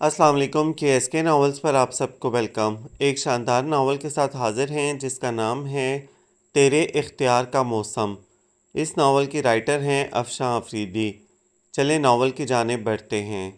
السلام علیکم کے ناولز پر آپ سب کو ویلکم۔ ایک شاندار ناول کے ساتھ حاضر ہیں جس کا نام ہے تیرے اختیار کا موسم۔ اس ناول کی رائٹر ہیں افشاں افریدی۔ چلیں ناول کی جانب بڑھتے ہیں۔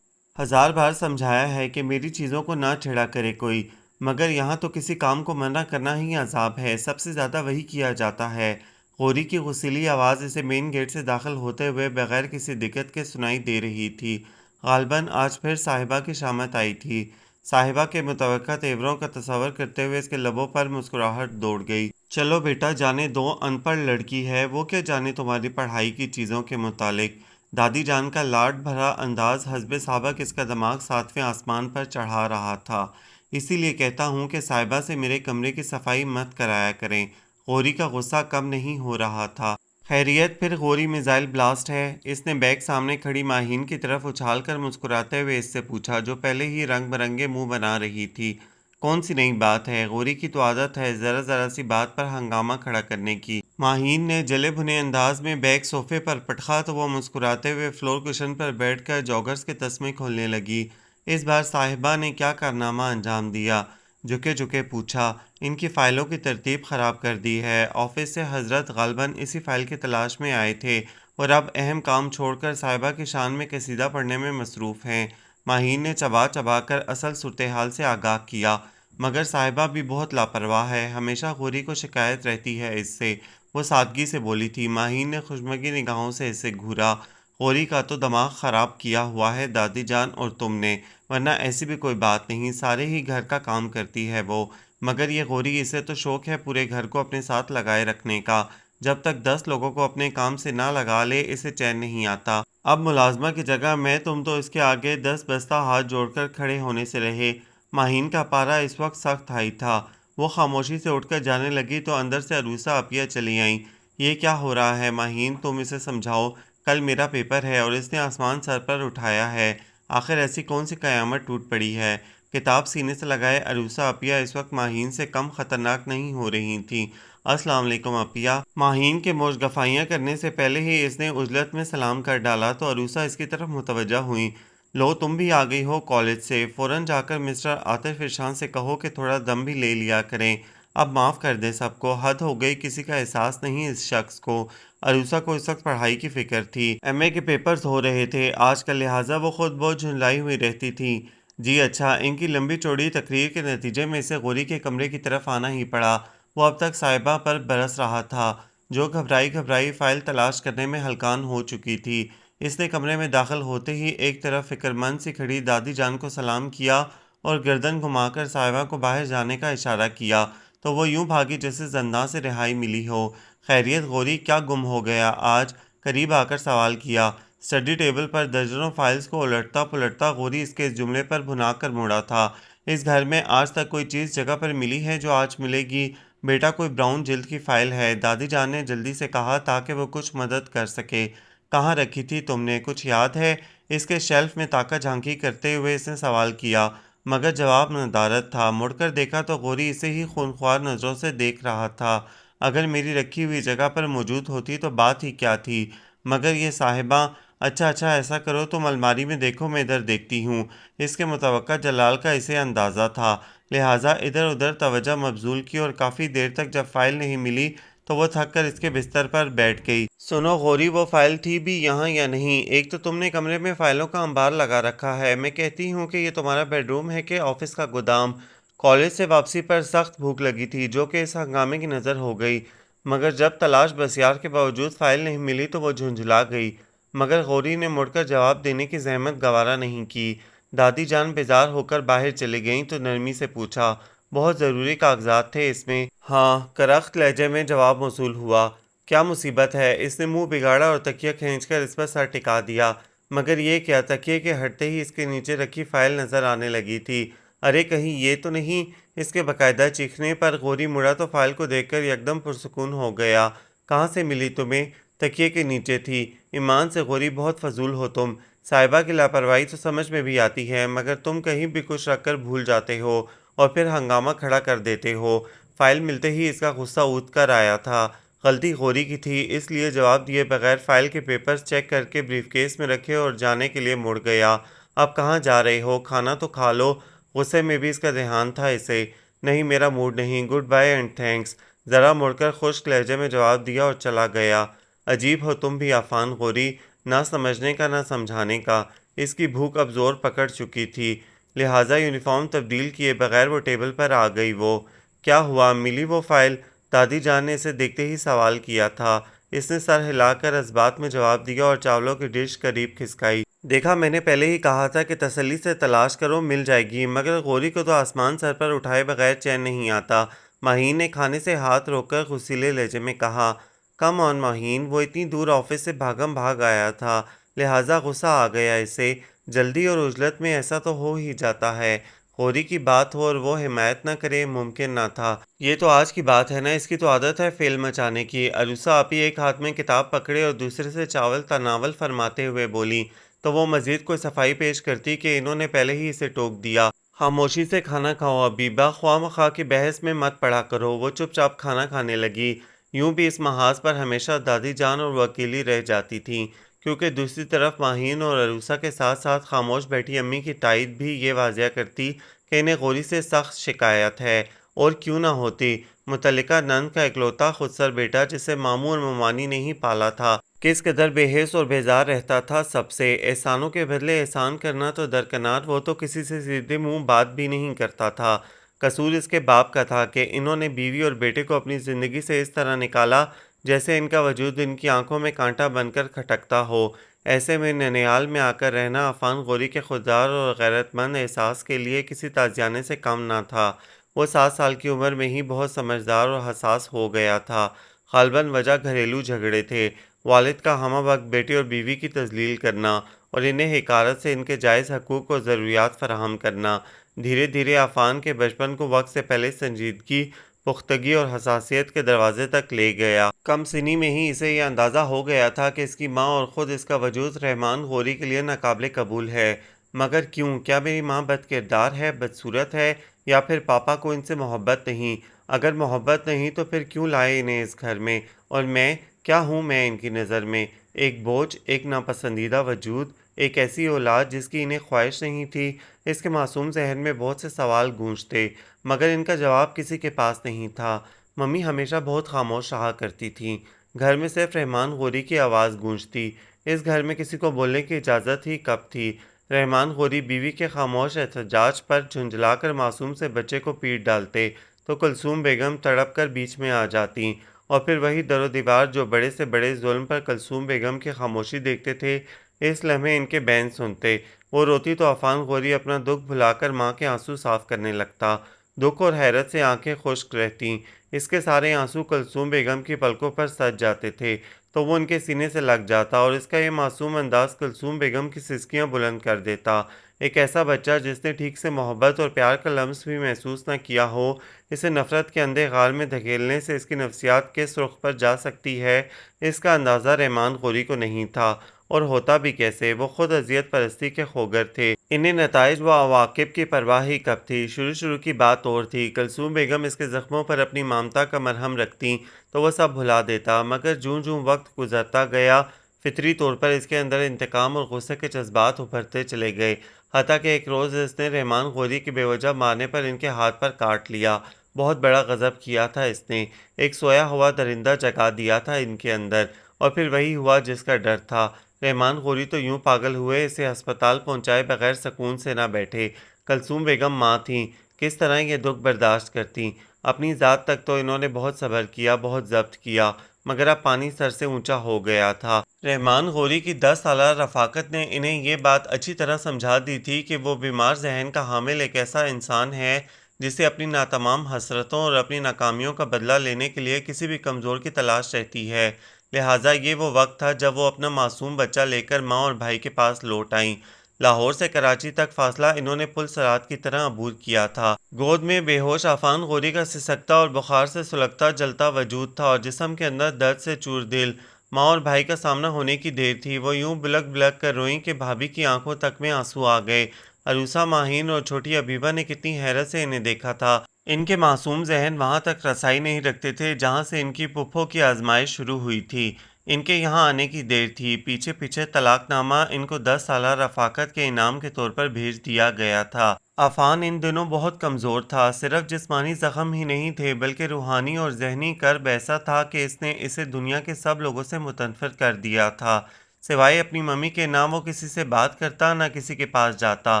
ہزار بار سمجھایا ہے کہ میری چیزوں کو نہ چھیڑا کرے کوئی، مگر یہاں تو کسی کام کو منع کرنا ہی عذاب ہے۔ سب سے زیادہ وہی کیا جاتا ہے۔ غوری کی غسیلی آواز اسے مین گیٹ سے داخل ہوتے ہوئے بغیر کسی دقت کے سنائی دے رہی تھی۔ غالباً آج پھر صاحبہ کی شامت آئی تھی۔ صاحبہ کے متوقع تیوروں کا تصور کرتے ہوئے اس کے لبوں پر مسکراہٹ دوڑ گئی۔ چلو بیٹا جانے دو، ان پڑھ لڑکی ہے، وہ کیا جانے تمہاری پڑھائی کی چیزوں کے متعلق۔ دادی جان کا لاڈ بھرا انداز حسب سابق اس کا دماغ ساتویں آسمان پر چڑھا رہا تھا۔ اسی لیے کہتا ہوں کہ صاحبہ سے میرے کمرے کی صفائی مت کرایا کریں۔ غوری کا غصہ کم نہیں ہو رہا تھا۔ خیریت پھر غوری میزائل بلاسٹ ہے؟ اس نے بیگ سامنے کھڑی ماہین کی طرف اچھال کر مسکراتے ہوئے اس سے پوچھا، جو پہلے ہی رنگ برنگے منہ بنا رہی تھی۔ کون سی نئی بات ہے؟ غوری کی تو عادت ہے ذرا سی بات پر ہنگامہ کھڑا کرنے کی۔ ماہین نے جلے بھنے انداز میں بیگ صوفے پر پٹخا تو وہ مسکراتے ہوئے فلور کشن پر بیٹھ کر جوگرز کے تسمے کھولنے لگی۔ اس بار صاحبہ نے کیا کارنامہ انجام دیا؟ جھکے پوچھا۔ ان کی فائلوں کی ترتیب خراب کر دی ہے۔ آفس سے حضرت غالباً اسی فائل کی تلاش میں آئے تھے اور اب اہم کام چھوڑ کر صاحبہ کی شان میں قصیدہ پڑھنے میں مصروف ہیں۔ ماہین نے چبا کر اصل صورتحال سے آگاہ کیا۔ مگر صاحبہ بھی بہت لاپرواہ ہے، ہمیشہ غوری کو شکایت رہتی ہے اس سے، وہ سادگی سے بولی تھی۔ ماہین نے خوشمگی نگاہوں سے اسے گھورا۔ غوری کا تو دماغ خراب کیا ہوا ہے دادی جان اور تم نے، ورنہ ایسی بھی کوئی بات نہیں، سارے ہی گھر کا کام کرتی ہے وہ۔ مگر یہ غوری، اسے تو شوق ہے پورے گھر کو اپنے ساتھ لگائے رکھنے کا۔ جب تک 10 لوگوں کو اپنے کام سے نہ لگا لے اسے چین نہیں آتا۔ اب ملازمہ کی جگہ میں تم تو اس کے آگے 10 بستہ ہاتھ جوڑ کر کھڑے ہونے سے رہے۔ ماہین کا پارا اس وقت سخت ہائی تھا۔ وہ خاموشی سے اٹھ کر جانے لگی تو اندر سے عروسہ عطیہ چلی آئیں۔ یہ کیا ہو رہا ہے ماہین؟ تم اسے سمجھاؤ، کل میرا پیپر ہے اور اس نے آسمان سر پر اٹھایا ہے۔ آخر ایسی کون سی قیامت ٹوٹ پڑی ہے؟ کتاب سینے سے لگائے عروسہ عطیہ اس وقت ماہین سے کم خطرناک نہیں ہو رہی تھیں۔ السلام علیکم عطیہ۔ ماہین کے موج گفائیاں کرنے سے پہلے ہی اس نے عجلت میں سلام کر ڈالا تو عروسہ اس کی طرف متوجہ ہوئیں۔ لو تم بھی آ گئی ہو کالج سے، فوراً جا کر مسٹر عاطف ارشاد سے کہو کہ تھوڑا دم بھی لے لیا کریں۔ اب معاف کر دیں سب کو، حد ہو گئی، کسی کا احساس نہیں اس شخص کو۔ عروسہ کو اس وقت پڑھائی کی فکر تھی۔ ایم اے کے پیپرز ہو رہے تھے آج کل، لہٰذا وہ خود بہت جھنجھلائی ہوئی رہتی تھی۔ جی اچھا۔ ان کی لمبی چوڑی تقریر کے نتیجے میں اسے غوری کے کمرے کی طرف آنا ہی پڑا۔ وہ اب تک صاحبہ پر برس رہا تھا، جو گھبرائی فائل تلاش کرنے میں ہلکان ہو چکی تھی۔ اس نے کمرے میں داخل ہوتے ہی ایک طرف فکر مند سی کھڑی دادی جان کو سلام کیا اور گردن گھما کر صاحبہ کو باہر جانے کا اشارہ کیا تو وہ یوں بھاگی جیسے زنداں سے رہائی ملی ہو۔ خیریت غوری، کیا گم ہو گیا آج؟ قریب آ کر سوال کیا۔ اسٹڈی ٹیبل پر درجنوں فائلز کو الٹتا پلٹتا غوری اس کے اس جملے پر بھنا کر مڑا تھا، اس گھر میں آج تک کوئی چیز جگہ پر ملی ہے جو آج ملے گی؟ بیٹا کوئی براؤن جلد کی فائل ہے، دادی جان نے جلدی سے کہا تاکہ وہ کچھ مدد کر سکے۔ کہاں رکھی تھی تم نے؟ کچھ یاد ہے؟ اس کے شیلف میں تاکہ جھانکی کرتے ہوئے اس نے سوال کیا، مگر جواب ندارت تھا۔ مڑ کر دیکھا تو غوری اسے ہی خونخوار نظروں سے دیکھ رہا تھا۔ اگر میری رکھی ہوئی جگہ پر موجود ہوتی تو بات ہی کیا تھی، مگر یہ صاحبہ۔ اچھا ایسا کرو تم الماری میں دیکھو، میں ادھر دیکھتی ہوں۔ اس کے متوقع جلال کا اسے اندازہ تھا، لہٰذا ادھر ادھر توجہ مبذول کی اور کافی دیر تک جب فائل نہیں ملی تو وہ تھک کر اس کے بستر پر بیٹھ گئی۔ سنو غوری، وہ فائل تھی بھی یہاں یا نہیں؟ ایک تو تم نے کمرے میں فائلوں کا انبار لگا رکھا ہے، میں کہتی ہوں کہ یہ تمہارا بیڈ روم ہے کہ آفس کا گودام؟ کالج سے واپسی پر سخت بھوک لگی تھی جو کہ اس ہنگامے کی نظر ہو گئی، مگر جب تلاش بسیار کے باوجود فائل نہیں ملی تو وہ جھنجھلا گئی۔ مگر غوری نے مڑ کر جواب دینے کی زحمت گوارا نہیں کی۔ دادی جان بیزار ہو کر باہر چلی گئیں تو نرمی سے پوچھا، بہت ضروری کاغذات تھے اس میں؟ ہاں، کرخت لہجے میں جواب موصول ہوا۔ کیا مصیبت ہے؟ اس نے منہ بگاڑا اور تکیہ کھینچ کر اس پر سر ٹکا دیا، مگر یہ کیا؟ تکیے کے ہٹتے ہی اس کے نیچے رکھی فائل نظر آنے لگی تھی۔ ارے کہیں یہ تو نہیں؟ اس کے باقاعدہ چیخنے پر غوری مڑا تو فائل کو دیکھ کر یکدم پرسکون ہو گیا۔ کہاں سے ملی تمہیں؟ تکیے کے نیچے تھی۔ ایمان سے غوری، بہت فضول ہو تم۔ صاحبہ کی لاپرواہی تو سمجھ میں بھی آتی ہے، مگر تم کہیں بھی کچھ رکھ کر بھول جاتے ہو اور پھر ہنگامہ کھڑا کر دیتے ہو۔ فائل ملتے ہی اس کا غصہ اُوت کر آیا تھا۔ غلطی غوری کی تھی، اس لیے جواب دیے بغیر فائل کے پیپرز چیک کر کے بریف کیس میں رکھے اور جانے کے لیے مڑ گیا۔ اب کہاں جا رہے ہو؟ کھانا تو کھا لو۔ غصے میں بھی اس کا دھیان تھا اسے۔ نہیں، میرا موڈ نہیں، گڈ بائے اینڈ تھینکس، ذرا مڑ کر خشک لہجے میں جواب دیا اور چلا گیا۔ عجیب ہو تم بھی عفان غوری، نہ سمجھنے کا نہ سمجھانے کا۔ اس کی بھوک اب زور پکڑ چکی تھی، لہٰذا یونیفارم تبدیل کیے بغیر وہ ٹیبل پر آ گئی۔ وہ کیا ہوا؟ ملی وہ فائل؟ دادی جان نے اسے دیکھتے ہی سوال کیا تھا۔ اس نے سر ہلا کر اس بات میں جواب دیا اور چاولوں کی ڈش قریب کھسکائی۔ دیکھا، میں نے پہلے ہی کہا تھا کہ تسلی سے تلاش کرو، مل جائے گی۔ مگر غوری کو تو آسمان سر پر اٹھائے بغیر چین نہیں آتا۔ ماہین نے کھانے سے ہاتھ روک کر غصیلے لہجے میں کہا۔ کم آن ماہین، وہ اتنی دور آفس سے بھاگم بھاگ آیا تھا، لہٰذا غصہ آ گیا اسے۔ جلدی اور عجلت میں ایسا تو ہو ہی جاتا ہے۔ غوری کی بات ہو اور وہ حمایت نہ کرے، ممکن نہ تھا۔ یہ تو آج کی بات ہے نا، اس کی تو عادت ہے فعل مچانے کی۔ عروسہ آپی ایک ہاتھ میں کتاب پکڑے اور دوسرے سے چاول تناول فرماتے ہوئے بولی تو وہ مزید کوئی صفائی پیش کرتی کہ انہوں نے پہلے ہی اسے ٹوک دیا۔ خاموشی سے کھانا کھاؤ حبیبہ، خواہ مخواہ کی بحث میں مت پڑا کرو۔ وہ چپ چاپ کھانا کھانے لگی۔ یوں بھی اس محاذ پر ہمیشہ دادی جان اور وہ اکیلی رہ جاتی تھیں، کیونکہ دوسری طرف ماہین اور عروسہ کے ساتھ ساتھ خاموش بیٹھی امی کی تائید بھی یہ واضح کرتی کہ انہیں غوری سے سخت شکایت ہے، اور کیوں نہ ہوتی۔ متعلقہ نند کا اکلوتا خودسر بیٹا، جسے ماموں اور ممانی نے ہی پالا تھا، کس قدر بے حس اور بیزار رہتا تھا سب سے۔ احسانوں کے بدلے احسان کرنا تو درکنار، وہ تو کسی سے سیدھے منہ بات بھی نہیں کرتا تھا۔ قصور اس کے باپ کا تھا کہ انہوں نے بیوی اور بیٹے کو اپنی زندگی سے اس طرح نکالا جیسے ان کا وجود ان کی آنکھوں میں کانٹا بن کر کھٹکتا ہو۔ ایسے میں ننیال میں آ کر رہنا عفان غوری کے خوددار اور غیرت مند احساس کے لیے کسی تازیانے سے کم نہ تھا۔ وہ 7 سال کی عمر میں ہی بہت سمجھدار اور حساس ہو گیا تھا۔ غالباً وجہ گھریلو جھگڑے تھے، والد کا ہمہ وقت بیٹی اور بیوی کی تذلیل کرنا اور انہیں حقارت سے ان کے جائز حقوق اور ضروریات فراہم کرنا، دھیرے دھیرے عفان کے بچپن کو وقت سے پہلے سنجیدگی، پختگی اور حساسیت کے دروازے تک لے گیا۔ کم سنی میں ہی اسے یہ اندازہ ہو گیا تھا کہ اس کی ماں اور خود اس کا وجود رحمان غوری کے لیے ناقابل قبول ہے۔ مگر کیوں؟ کیا میری ماں بد کردار ہے، بدصورت ہے، یا پھر پاپا کو ان سے محبت نہیں؟ اگر محبت نہیں تو پھر کیوں لائے انہیں اس گھر میں؟ اور میں کیا ہوں؟ میں ان کی نظر میں ایک بوجھ، ایک ناپسندیدہ وجود، ایک ایسی اولاد جس کی انہیں خواہش نہیں تھی۔ اس کے معصوم ذہن میں بہت سے سوال گونجتے، مگر ان کا جواب کسی کے پاس نہیں تھا۔ ممی ہمیشہ بہت خاموش رہا کرتی تھیں۔ گھر میں صرف رحمان غوری کی آواز گونجتی۔ اس گھر میں کسی کو بولنے کی اجازت ہی کب تھی؟ رحمان غوری بیوی کے خاموش احتجاج پر جھنجھلا کر معصوم سے بچے کو پیٹ ڈالتے تو کلثوم بیگم تڑپ کر بیچ میں آ جاتیں، اور پھر وہی در و دیوار جو بڑے سے بڑے ظلم پر کلثوم بیگم کی خاموشی دیکھتے تھے، اس لمحے ان کے بین سنتے۔ وہ روتی تو عفان غوری اپنا دکھ بھلا کر ماں کے آنسو صاف کرنے لگتا۔ دکھ اور حیرت سے آنکھیں خشک رہتیں۔ اس کے سارے آنسو کلثوم بیگم کی پلکوں پر سج جاتے تھے تو وہ ان کے سینے سے لگ جاتا، اور اس کا یہ معصوم انداز کلثوم بیگم کی سسکیاں بلند کر دیتا۔ ایک ایسا بچہ جس نے ٹھیک سے محبت اور پیار کا لمس بھی محسوس نہ کیا ہو، اسے نفرت کے اندھے غار میں دھکیلنے سے اس کی نفسیات کس رخ پر جا سکتی ہے، اس کا اندازہ رحمان غوری کو نہیں تھا۔ اور ہوتا بھی کیسے؟ وہ خود اذیت پرستی کے خوگر تھے، انہیں نتائج و عواقب کی پرواہ ہی کب تھی؟ شروع کی بات اور تھی۔ کلثوم بیگم اس کے زخموں پر اپنی مامتا کا مرہم رکھتیں تو وہ سب بھلا دیتا، مگر جوں جوں وقت گزرتا گیا، فطری طور پر اس کے اندر انتقام اور غصے کے جذبات ابھرتے چلے گئے، حتیٰ کہ ایک روز اس نے رحمان غوری کے بے وجہ مارنے پر ان کے ہاتھ پر کاٹ لیا۔ بہت بڑا غضب کیا تھا اس نے، ایک سویا ہوا درندہ جگا دیا تھا ان کے اندر، اور پھر وہی ہوا جس کا ڈر تھا۔ رحمان غوری تو یوں پاگل ہوئے، اسے ہسپتال پہنچائے بغیر سکون سے نہ بیٹھے۔ کلثوم بیگم ماں تھیں، کس طرح یہ دکھ برداشت کرتیں؟ اپنی ذات تک تو انہوں نے بہت صبر کیا، بہت ضبط کیا، مگر اب پانی سر سے اونچا ہو گیا تھا۔ رحمان غوری کی 10 سالہ رفاقت نے انہیں یہ بات اچھی طرح سمجھا دی تھی کہ وہ بیمار ذہن کا حامل ایک ایسا انسان ہے جسے اپنی ناتمام حسرتوں اور اپنی ناکامیوں کا بدلہ لینے کے لیے کسی بھی کمزور کی تلاش رہتی ہے۔ لہٰذا یہ وہ وقت تھا جب وہ اپنا معصوم بچہ لے کر ماں اور بھائی کے پاس لوٹ آئیں۔ لاہور سے کراچی تک فاصلہ انہوں نے پل صراط کی طرح عبور کیا تھا۔ گود میں بے ہوش عفان غوری کا سسکتا اور بخار سے سلگتا جلتا وجود تھا، اور جسم کے اندر درد سے چور دل۔ ماں اور بھائی کا سامنا ہونے کی دیر تھی۔ وہ یوں بلک بلک کر روئیں کہ بھابھی کی آنکھوں تک میں آنسو آ گئے۔ عروسہ، ماہین اور چھوٹی حبیبہ نے کتنی حیرت سے انہیں دیکھا تھا۔ ان کے معصوم ذہن وہاں تک رسائی نہیں رکھتے تھے جہاں سے ان کی پھپھوں کی آزمائش شروع ہوئی تھی۔ ان کے یہاں آنے کی دیر تھی، پیچھے پیچھے طلاق نامہ ان کو 10 سالہ رفاقت کے انعام کے طور پر بھیج دیا گیا تھا۔ عفان ان دنوں بہت کمزور تھا، صرف جسمانی زخم ہی نہیں تھے بلکہ روحانی اور ذہنی کرب ایسا تھا کہ اس نے اسے دنیا کے سب لوگوں سے متنفر کر دیا تھا۔ سوائے اپنی ممی کے نہ وہ کسی سے بات کرتا نہ کسی کے پاس جاتا،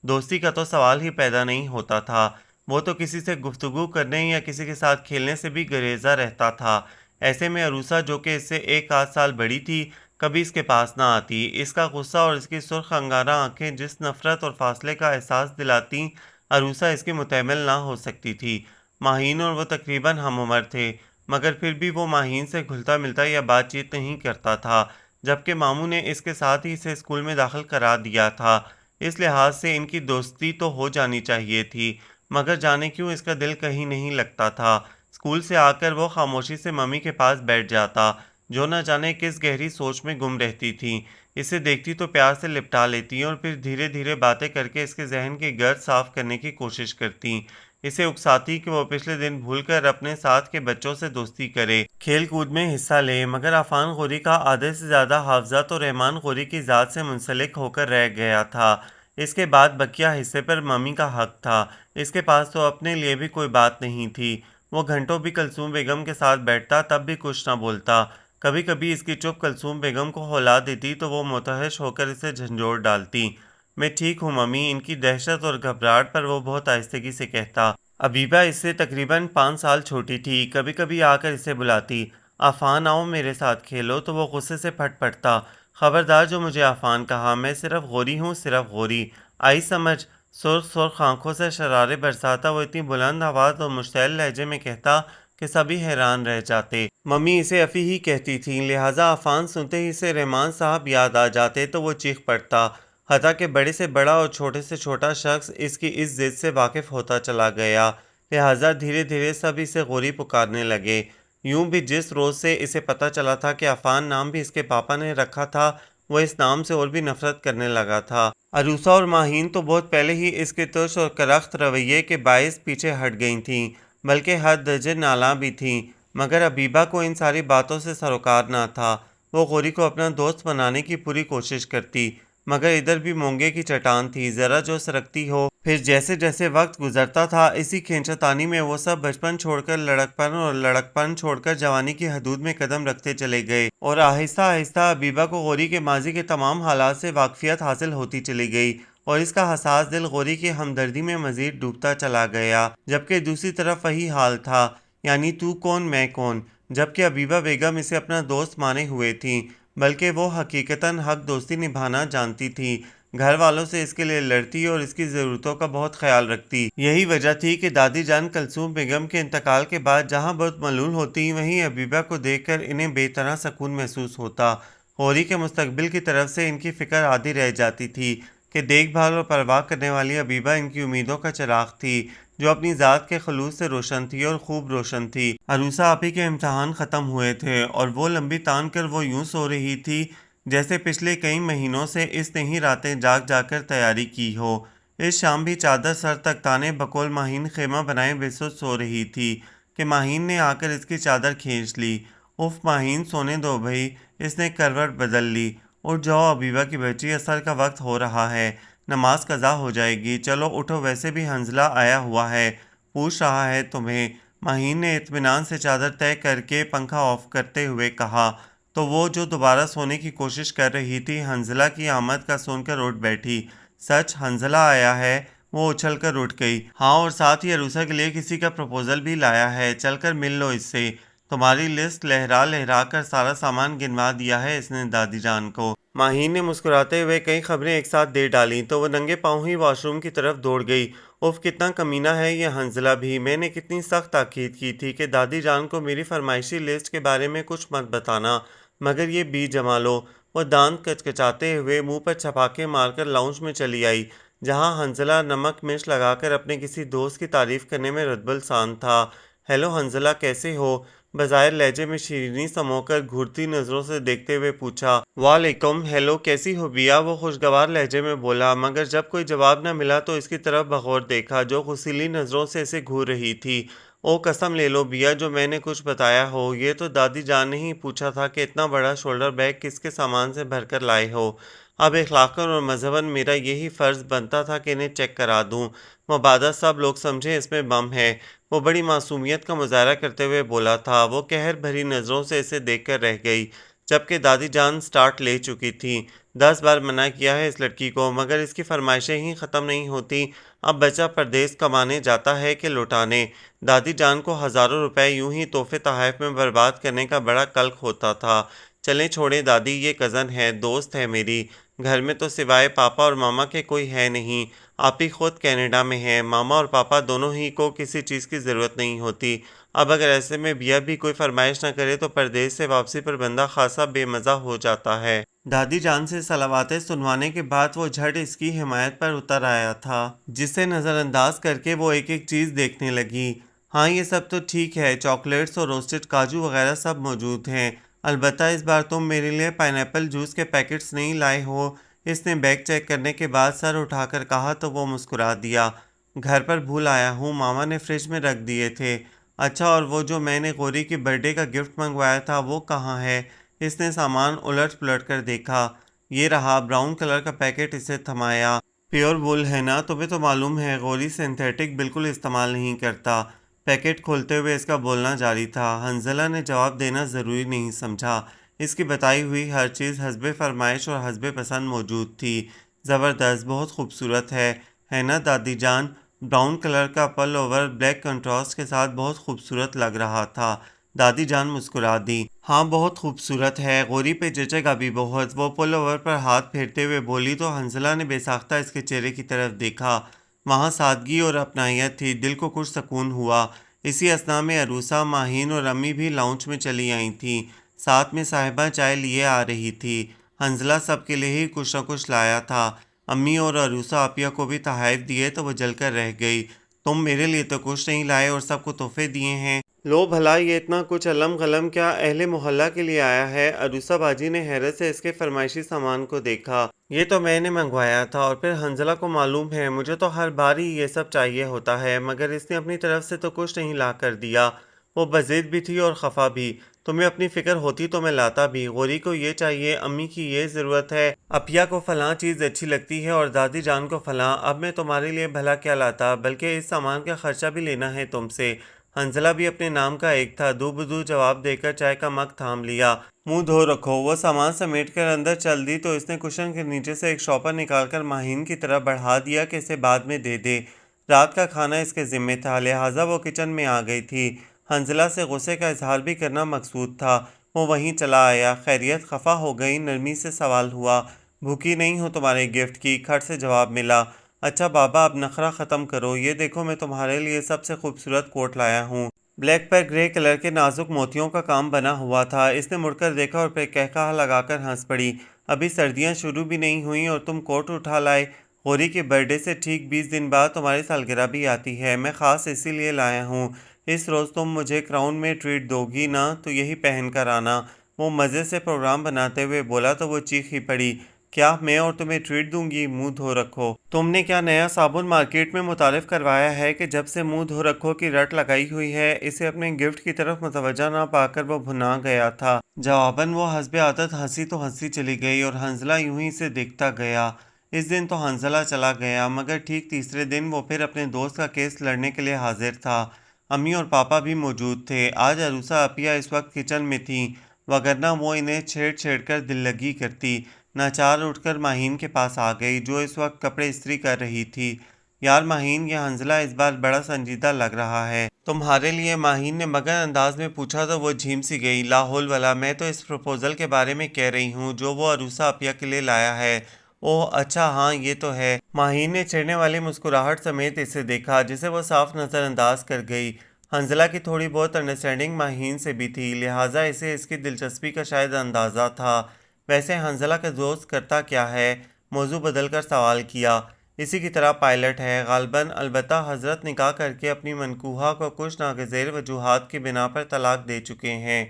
دوستی کا تو سوال ہی پیدا نہیں ہوتا تھا۔ وہ تو کسی سے گفتگو کرنے یا کسی کے ساتھ کھیلنے سے بھی گریزا رہتا تھا۔ ایسے میں عروسہ جو کہ اس سے 1 آدھ سال بڑی تھی کبھی اس کے پاس نہ آتی۔ اس کا غصہ اور اس کی سرخ انگارہ آنکھیں جس نفرت اور فاصلے کا احساس دلاتیں، عروسہ اس کی متحمل نہ ہو سکتی تھی۔ ماہین اور وہ تقریباً ہم عمر تھے، مگر پھر بھی وہ ماہین سے گھلتا ملتا یا بات چیت نہیں کرتا تھا، جبکہ ماموں نے اس کے ساتھ ہی اسے اسکول میں داخل کرا دیا تھا۔ اس لحاظ سے ان کی دوستی تو ہو جانی چاہیے تھی، مگر جانے کیوں اس کا دل کہیں نہیں لگتا تھا۔ اسکول سے آ کر وہ خاموشی سے ممی کے پاس بیٹھ جاتا، جو نہ جانے کس گہری سوچ میں گم رہتی تھی۔ اسے دیکھتی تو پیار سے لپٹا لیتی اور پھر دھیرے دھیرے باتیں کر کے اس کے ذہن کی گرد صاف کرنے کی کوشش کرتی۔ اسے اکساتی کہ وہ پچھلے دن بھول کر اپنے ساتھ کے بچوں سے دوستی کرے، کھیل کود میں حصہ لے، مگر عفان غوری کا آدھے سے زیادہ حافظہ تو رحمان غوری کی ذات سے منسلک ہو کر رہ گیا تھا۔ اس کے بعد بقیہ حصے پر ممی کا حق تھا۔ اس کے پاس تو اپنے لیے بھی کوئی بات نہیں تھی۔ وہ گھنٹوں بھی کلثوم بیگم کے ساتھ بیٹھتا تب بھی کچھ نہ بولتا۔ کبھی کبھی اس کی چپ کلثوم بیگم کو ہلا دیتی تو وہ متوحش ہو کر اسے جھنجھوڑ ڈالتی۔ میں ٹھیک ہوں ممی، ان کی دہشت اور گھبراہٹ پر وہ بہت آہستگی سے کہتا۔ عبیبہ اس سے تقریباً 5 سال چھوٹی تھی، کبھی کبھی آ کر اسے بلاتی، عفان آؤ میرے ساتھ کھیلو، تو وہ غصے سے پھٹ پڑتا، خبردار جو مجھے عفان کہا، میں صرف غوری ہوں، صرف غوری، آئی سمجھ؟ سرخ سرخ آنکھوں سے شرارے برساتا وہ اتنی بلند آواز اور مشتعل لہجے میں کہتا کہ سبھی حیران رہ جاتے۔ ممی اسے افی ہی کہتی تھیں، لہٰذا عفان سنتے ہی اسے رحمان صاحب یاد آ جاتے تو وہ چیخ پڑتا، حتیٰ کہ بڑے سے بڑا اور چھوٹے سے چھوٹا شخص اس کی اس ضد سے واقف ہوتا چلا گیا، لہٰذا دھیرے دھیرے سب اسے غوری پکارنے لگے۔ یوں بھی جس روز سے اسے پتہ چلا تھا کہ عفان نام بھی اس کے پاپا نے رکھا تھا، وہ اس نام سے اور بھی نفرت کرنے لگا تھا۔ عروسہ اور ماہین تو بہت پہلے ہی اس کے ترش اور کرخت رویے کے باعث پیچھے ہٹ گئی تھیں، بلکہ حد درجے نالاں بھی تھیں، مگر عبیبہ کو ان ساری باتوں سے سروکار نہ تھا۔ وہ غوری کو اپنا دوست بنانے کی پوری کوشش کرتی، مگر ادھر بھی مونگے کی چٹان تھی، ذرا جو سرکتی ہو۔ پھر جیسے جیسے وقت گزرتا تھا اسی کھینچتانی میں وہ سب بچپن چھوڑ کر لڑکپن اور لڑکپن چھوڑ کر جوانی کی حدود میں قدم رکھتے چلے گئے، اور آہستہ آہستہ عبیبہ کو غوری کے ماضی کے تمام حالات سے واقفیت حاصل ہوتی چلی گئی، اور اس کا حساس دل غوری کی ہمدردی میں مزید ڈوبتا چلا گیا۔ جبکہ دوسری طرف وہی حال تھا، یعنی تو کون میں کون، جبکہ عبیبہ بیگم اسے اپنا دوست مانے ہوئے تھیں، بلکہ وہ حقیقتاً حق دوستی نبھانا جانتی تھی، گھر والوں سے اس کے لیے لڑتی اور اس کی ضرورتوں کا بہت خیال رکھتی۔ یہی وجہ تھی کہ دادی جان کلثوم بیگم کے انتقال کے بعد جہاں بہت ملول ہوتی، وہیں عبیبہ کو دیکھ کر انہیں بے طرح سکون محسوس ہوتا۔ غوری کے مستقبل کی طرف سے ان کی فکر آدھی رہ جاتی تھی کہ دیکھ بھال اور پرواہ کرنے والی عبیبہ ان کی امیدوں کا چراغ تھی، جو اپنی ذات کے خلوص سے روشن تھی اور خوب روشن تھی۔ عروسہ آپی کے امتحان ختم ہوئے تھے اور وہ لمبی تان کر وہ یوں سو رہی تھی جیسے پچھلے کئی مہینوں سے اس نے ہی راتیں جاگ جاگ کر تیاری کی ہو۔ اس شام بھی چادر سر تک تانے بقول ماہین خیمہ بنائے بے سود سو رہی تھی کہ ماہین نے آ کر اس کی چادر کھینچ لی۔ اف ماہین سونے دو بھئی، اس نے کروٹ بدل لی۔ اٹھ جاؤ عبیبہ کی بچی، عصر کا وقت ہو رہا ہے، نماز قضا ہو جائے گی، چلو اٹھو، ویسے بھی حنظلہ آیا ہوا ہے، پوچھ رہا ہے تمہیں۔ ماہین نے اطمینان سے چادر طے کر کے پنکھا آف کرتے ہوئے کہا، تو وہ جو دوبارہ سونے کی کوشش کر رہی تھی حنظلہ کی آمد کا سن کر اٹھ بیٹھی۔ سچ حنظلہ آیا ہے؟ وہ اچھل کر اٹھ گئی۔ ہاں، اور ساتھ ہی عروسہ کے لیے کسی کا پروپوزل بھی لایا ہے، چل کر مل لو اس سے۔ تمہاری لسٹ لہرا لہرا کر سارا سامان گنوا دیا ہے اس نے دادی جان کو۔ ماہین نے مسکراتے ہوئے کئی خبریں ایک ساتھ دے ڈالیں تو وہ ننگے پاؤں ہی واش روم کی طرف دوڑ گئی۔ اف کتنا کمینہ ہے یہ حنظلہ بھی، میں نے کتنی سخت تاکید کی تھی کہ دادی جان کو میری فرمائشی لسٹ کے بارے میں کچھ مت بتانا، مگر یہ بی جمالو۔ وہ دانت کچکچاتے ہوئے منہ پر چھپاکے مار کر لاؤنج میں چلی آئی، جہاں حنظلہ نمک مرچ لگا کر اپنے کسی دوست کی تعریف کرنے میں رتب السان تھا۔ ہیلو حنظلہ، کیسے ہو؟ بظاہر لہجے میں شیرینی سمو کر گھورتی نظروں سے دیکھتے ہوئے پوچھا۔ وعلیکم۔ ہیلو، کیسی ہو بیا؟ وہ خوشگوار لہجے میں بولا، مگر جب کوئی جواب نہ ملا تو اس کی طرف بغور دیکھا جو غصیلی نظروں سے اسے گھور رہی تھی۔ او قسم لے لو بیا جو میں نے کچھ بتایا ہو، یہ تو دادی جان نے ہی پوچھا تھا کہ اتنا بڑا شولڈر بیگ کس کے سامان سے بھر کر لائے ہو۔ اب اخلاقاً اور مذہباً میرا یہی فرض بنتا تھا کہ انہیں چیک کرا دوں، مبادا سب لوگ سمجھیں اس میں بم ہے۔ وہ بڑی معصومیت کا مظاہرہ کرتے ہوئے بولا تھا۔ وہ قہر بھری نظروں سے اسے دیکھ کر رہ گئی، جبکہ دادی جان سٹارٹ لے چکی تھیں۔ 10 بار منع کیا ہے اس لڑکی کو، مگر اس کی فرمائشیں ہی ختم نہیں ہوتی۔ اب بچہ پردیس کمانے جاتا ہے کہ لوٹانے۔ دادی جان کو ہزاروں روپے یوں ہی تحفے تحائف میں برباد کرنے کا بڑا کلک ہوتا تھا۔ چلیں چھوڑیں دادی، یہ کزن ہے، دوست ہے میری۔ گھر میں تو سوائے پاپا اور ماما کے کوئی ہے نہیں۔ آپ ہی خود کینیڈا میں ہیں، ماما اور پاپا دونوں ہی کو کسی چیز کی ضرورت نہیں ہوتی۔ اب اگر ایسے میں بیا بھی کوئی فرمائش نہ کرے تو پردیس سے واپسی پر بندہ خاصا بے مزہ ہو جاتا ہے۔ دادی جان سے صلواتیں سنوانے کے بعد وہ جھٹ اس کی حمایت پر اتر آیا تھا، جسے نظر انداز کر کے وہ ایک ایک چیز دیکھنے لگی۔ ہاں یہ سب تو ٹھیک ہے، چاکلیٹس اور روسٹڈ کاجو وغیرہ سب موجود ہیں، البتہ اس بار تم میرے لیے پائن ایپل جوس کے پیکٹس نہیں لائے ہو۔ اس نے بیگ چیک کرنے کے بعد سر اٹھا کر کہا تو وہ مسکرا دیا۔ گھر پر بھول آیا ہوں، ماما نے فریج میں رکھ دیے تھے۔ اچھا اور وہ جو میں نے غوری کی برتھ ڈے کا گفٹ منگوایا تھا وہ کہاں ہے؟ اس نے سامان الٹ پلٹ کر دیکھا۔ یہ رہا، براؤن کلر کا پیکٹ اسے تھمایا۔ پیور وول ہے نا، تمہیں تو معلوم ہے غوری سنتھیٹک بالکل استعمال نہیں کرتا۔ پیکٹ کھولتے ہوئے اس کا بولنا جاری تھا۔ حنظلہ نے جواب دینا ضروری نہیں سمجھا، اس کی بتائی ہوئی ہر چیز حسب فرمائش اور حسب پسند موجود تھی۔ زبردست، بہت خوبصورت ہے نا دادی جان؟ براؤن کلر کا پل اوور بلیک کنٹراسٹ کے ساتھ بہت خوبصورت لگ رہا تھا۔ دادی جان مسکرا دی۔ ہاں بہت خوبصورت ہے، غوری پہ جچے گا بھی بہت۔ وہ پل اوور پر ہاتھ پھیرتے ہوئے بولی تو حنظلہ نے بے ساختہ اس کے چہرے کی طرف دیکھا۔ وہاں سادگی اور اپنائیت تھی، دل کو کچھ سکون ہوا۔ اسی اثنا میں عروسہ، ماہین اور امی بھی لاؤنج میں چلی آئی تھیں، ساتھ میں صاحبہ چائے لیے آ رہی تھی۔ حنظلہ سب کے لیے ہی کچھ نہ کچھ لایا تھا۔ امی اور عروسہ آپیہ کو بھی تحائف دیے تو وہ جل کر رہ گئی۔ تم میرے لیے تو کچھ نہیں لائے اور سب کو تحفے دیے ہیں۔ لو بھلا، یہ اتنا کچھ علم غلم کیا اہل محلہ کے لیے آیا ہے؟ عروسہ باجی نے حیرت سے اس کے فرمائشی سامان کو دیکھا۔ یہ تو میں نے منگوایا تھا، اور پھر حنظلہ کو معلوم ہے مجھے تو ہر بار ہی یہ سب چاہیے ہوتا ہے، مگر اس نے اپنی طرف سے تو کچھ نہیں لا کر دیا۔ وہ بضد بھی تھی اور خفا بھی۔ تمہیں اپنی فکر ہوتی تو میں لاتا بھی، غوری کو یہ چاہیے، امی کی یہ ضرورت ہے، اپیہ کو فلاں چیز اچھی لگتی ہے اور دادی جان کو فلاں۔ اب میں تمہارے لیے بھلا کیا لاتا، بلکہ اس سامان کا خرچہ بھی لینا ہے تم سے۔ حنظلہ بھی اپنے نام کا ایک تھا، دو بدو جواب دے کر چائے کا مگ تھام لیا۔ منہ دھو رکھو۔ وہ سامان سمیٹ کر اندر چل دی تو اس نے کشن کے نیچے سے ایک شاپر نکال کر ماہین کی طرف بڑھا دیا کہ اسے بعد میں دے دے۔ رات کا کھانا اس کے ذمے تھا، لہٰذا وہ کچن میں آ گئی تھی۔ حنظلہ سے غصے کا اظہار بھی کرنا مقصود تھا۔ وہ وہیں چلا آیا۔ خیریت؟ خفا ہو گئی؟ نرمی سے سوال ہوا۔ بھوکی نہیں ہوں تمہارے گفٹ کی، کھٹ سے جواب ملا۔ اچھا بابا اب نخرہ ختم کرو، یہ دیکھو میں تمہارے لیے سب سے خوبصورت کوٹ لایا ہوں۔ بلیک پر گرے کلر کے نازک موتیوں کا کام بنا ہوا تھا۔ اس نے مڑ کر دیکھا اور پھر قہقہہ لگا کر ہنس پڑی۔ ابھی سردیاں شروع بھی نہیں ہوئیں اور تم کوٹ اٹھا لائے؟ غوری کے برتھ ڈے سے ٹھیک 20 دن بعد تمہاری سالگرہ بھی آتی ہے، میں خاص اسی لیے لایا ہوں۔ اس روز تم مجھے کراؤن میں ٹریٹ دو گی نا، تو یہی پہن کر آنا۔ وہ مزے سے پروگرام بناتے ہوئے بولا تو وہ چیخ ہی پڑی۔ کیا میں اور تمہیں ٹریٹ دوں گی؟ منہ دھو رکھو۔ تم نے کیا نیا صابن مارکیٹ میں متعارف کروایا ہے کہ جب سے منہ دھو رکھو کی رٹ لگائی ہوئی ہے؟ اسے اپنے گفٹ کی طرف متوجہ نہ پا کر وہ بھنا گیا تھا۔ جواباً وہ حسب عادت ہنسی تو ہنسی چلی گئی اور حنظلہ یوں ہی سے دیکھتا گیا۔ اس دن تو حنظلہ چلا گیا، مگر ٹھیک تیسرے دن وہ پھر اپنے دوست کا کیس لڑنے کے لیے حاضر تھا۔ امی اور پاپا بھی موجود تھے۔ آج عروسہ اپیہ اس وقت کچن میں تھیں، وگرنہ وہ انہیں چھیڑ چھیڑ کر دل لگی کرتی۔ ناچار اٹھ کر ماہین کے پاس آ گئی، جو اس وقت کپڑے استری کر رہی تھی۔ یار ماہین، یہ حنظلہ اس بار بڑا سنجیدہ لگ رہا ہے۔ تمہارے لیے؟ ماہین نے مگن انداز میں پوچھا تو وہ جھیم سی گئی۔ لا حول ولا، میں تو اس پروپوزل کے بارے میں کہہ رہی ہوں جو وہ عروسہ اپیہ کے لیے لایا ہے۔ اوہ اچھا ہاں یہ تو ہے۔ ماہین نے چھڑنے والی مسکراہٹ سمیت اسے دیکھا، جسے وہ صاف نظر انداز کر گئی۔ حنظلہ کی تھوڑی بہت انڈرسٹینڈنگ ماہین سے بھی تھی، لہٰذا اسے اس کی دلچسپی کا شاید اندازہ تھا۔ ویسے حنظلہ کا دوست کرتا کیا ہے؟ موضوع بدل کر سوال کیا۔ اسی کی طرح پائلٹ ہے غالباً، البتہ حضرت نکاح کر کے اپنی منکوحہ کو کچھ ناگزیر وجوہات کی بنا پر طلاق دے چکے ہیں۔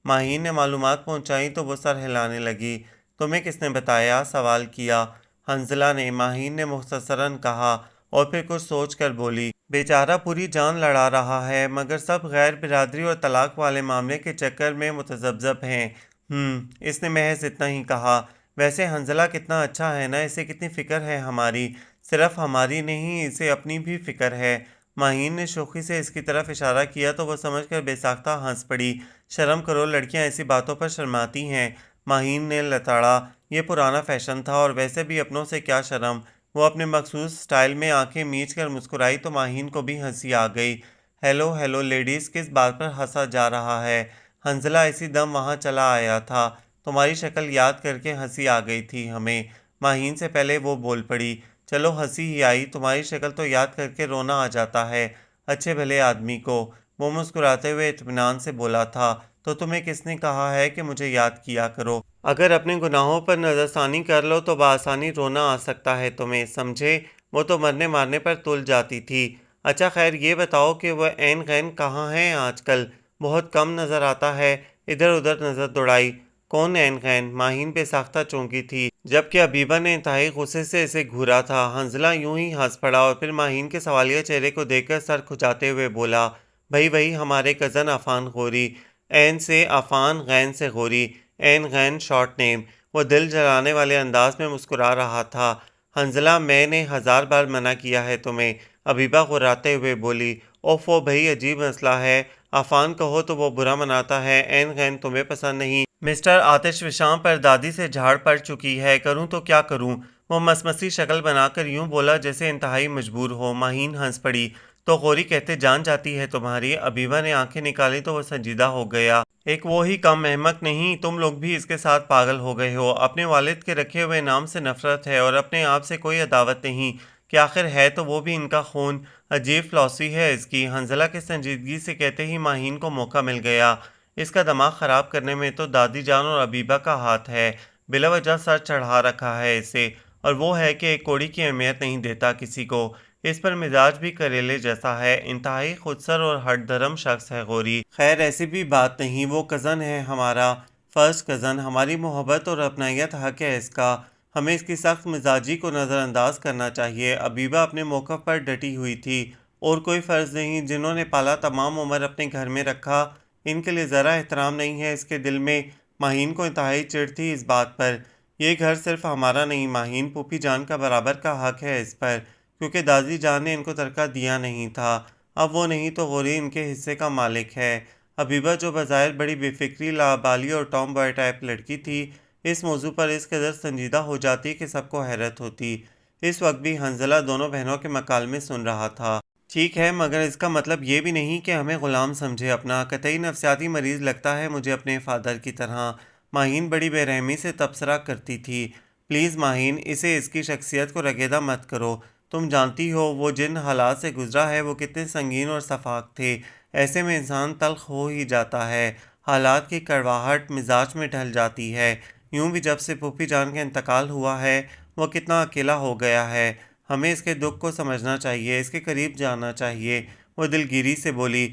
ماہین نے معلومات پہنچائیں تو وہ سر ہلانے لگی۔ تمہیں کس نے بتایا؟ سوال کیا حنظلہ نے۔ ماہین نے مختصراً کہا۔ اور پھر کچھ سوچ کر بولی، بیچارہ پوری جان لڑا رہا ہے مگر سب غیر برادری اور طلاق والے معاملے کے چکر میں متذبذب ہیں۔ اس نے محض اتنا ہی کہا۔ ویسے حنظلہ کتنا اچھا ہے نا، اسے کتنی فکر ہے ہماری، صرف ہماری نہیں اسے اپنی بھی فکر ہے۔ ماہین نے شوخی سے اس کی طرف اشارہ کیا تو وہ سمجھ کر بے ساختہ ہنس پڑی۔ شرم کرو، لڑکیاں ایسی باتوں پر شرماتی ہیں۔ ماہین نے لتاڑا، یہ پرانا فیشن تھا اور ویسے بھی اپنوں سے کیا شرم۔ وہ اپنے مخصوص سٹائل میں آنکھیں میچ کر مسکرائی تو ماہین کو بھی ہنسی آ گئی۔ ہیلو ہیلو لیڈیز، کس بات پر ہنسا جا رہا ہے؟ حنظلہ اسی دم وہاں چلا آیا تھا، تمہاری شکل یاد کر کے ہنسی آ گئی تھی ہمیں۔ ماہین سے پہلے وہ بول پڑی، چلو ہنسی ہی آئی، تمہاری شکل تو یاد کر کے رونا آ جاتا ہے اچھے بھلے آدمی کو۔ وہ مسکراتے ہوئے اطمینان سے بولا تھا، تو تمہیں کس نے کہا ہے کہ مجھے یاد کیا کرو؟ اگر اپنے گناہوں پر نظر ثانی کر لو تو بآسانی رونا آ سکتا ہے تمہیں، سمجھے؟ وہ تو مرنے مارنے پر تل جاتی تھی۔ اچھا خیر یہ بتاؤ کہ وہ عین غین کہاں ہیں آج کل؟ بہت کم نظر آتا ہے۔ ادھر ادھر نظر دوڑائی۔ کون عین غین؟ ماہین بے ساختہ چونکی تھی، جبکہ حبیبہ نے انتہائی غصے سے اسے گھورا تھا۔ حنظلہ یوں ہی ہنس پڑا اور پھر ماہین کے سوالیہ چہرے کو دیکھ کر سر کھجاتے ہوئے بولا، بھئی وہی ہمارے کزن عفان غوری، عین سے عفان، غین سے غوری، عین غین شارٹ نیم۔ وہ دل جلانے والے انداز میں مسکرا رہا تھا۔ حنظلہ میں نے 1000 بار منع کیا ہے تمہیں، حبیبہ غراتے ہوئے بولی۔ اوفو بھئی عجیب مسئلہ ہے، عفان کہو تو وہ برا مناتا ہے، عین غین تمہیں پسند نہیں۔ مسٹر آتش وشاں پر دادی سے جھاڑ پڑ چکی ہے، کروں تو کیا کروں؟ وہ مسمسی شکل بنا کر یوں بولا جیسے انتہائی مجبور ہو۔ ماہین ہنس پڑی، تو غوری کہتے جان جاتی ہے تمہاری؟ حبیبہ نے آنکھیں نکالی تو وہ سنجیدہ ہو گیا۔ ایک وہ ہی کم احمق نہیں، تم لوگ بھی اس کے ساتھ پاگل ہو گئے ہو۔ اپنے والد کے رکھے ہوئے نام سے نفرت ہے اور اپنے آپ سے کوئی عداوت نہیں کہ آخر ہے تو وہ بھی ان کا خون۔ عجیب فلاسفی ہے اس کی۔ حنظلہ کے سنجیدگی سے کہتے ہی ماہین کو موقع مل گیا، اس کا دماغ خراب کرنے میں تو دادی جان اور حبیبہ کا ہاتھ ہے، بلا وجہ سر چڑھا رکھا ہے اسے، اور وہ ہے کہ ایک کوڑی کی اہمیت نہیں دیتا کسی کو۔ اس پر مزاج بھی کریلے جیسا ہے، انتہائی خودسر اور ہٹ دھرم شخص ہے غوری۔ خیر ایسی بھی بات نہیں، وہ کزن ہے ہمارا، فرسٹ کزن، ہماری محبت اور اپنائیت حق ہے اس کا، ہمیں اس کی سخت مزاجی کو نظر انداز کرنا چاہیے۔ حبیبہ اپنے موقف پر ڈٹی ہوئی تھی، اور کوئی فرض نہیں، جنہوں نے پالا تمام عمر اپنے گھر میں رکھا، ان کے لیے ذرا احترام نہیں ہے اس کے دل میں۔ ماہین کو انتہائی چڑ تھی اس بات پر۔ یہ گھر صرف ہمارا نہیں ماہین، پھوپھی جان کا برابر کا حق ہے اس پر، کیونکہ دادی جان نے ان کو ترکہ دیا نہیں تھا، اب وہ نہیں تو غوری ان کے حصے کا مالک ہے۔ حبیبہ جو بظاہر بڑی بے فکری، لاابالی اور ٹام بوائے ٹائپ لڑکی تھی، اس موضوع پر اس قدر سنجیدہ ہو جاتی کہ سب کو حیرت ہوتی۔ اس وقت بھی حنظلہ دونوں بہنوں کے مکالمے سن رہا تھا۔ ٹھیک ہے مگر اس کا مطلب یہ بھی نہیں کہ ہمیں غلام سمجھے اپنا، قطعی نفسیاتی مریض لگتا ہے مجھے اپنے فادر کی طرح۔ ماہین بڑی بے رحمی سے تبصرہ کرتی تھی، پلیز ماہین اسے اس کی شخصیت کو رگیدہ مت کرو، تم جانتی ہو وہ جن حالات سے گزرا ہے وہ کتنے سنگین اور سفاک تھے، ایسے میں انسان تلخ ہو ہی جاتا ہے، حالات کی کڑواہٹ مزاج میں ڈھل جاتی ہے۔ یوں بھی جب سے پھوپھی جان کا انتقال ہوا ہے وہ کتنا اکیلا ہو گیا ہے، ہمیں اس کے دکھ کو سمجھنا چاہیے، اس کے قریب جانا چاہیے۔ وہ دلگیری سے بولی،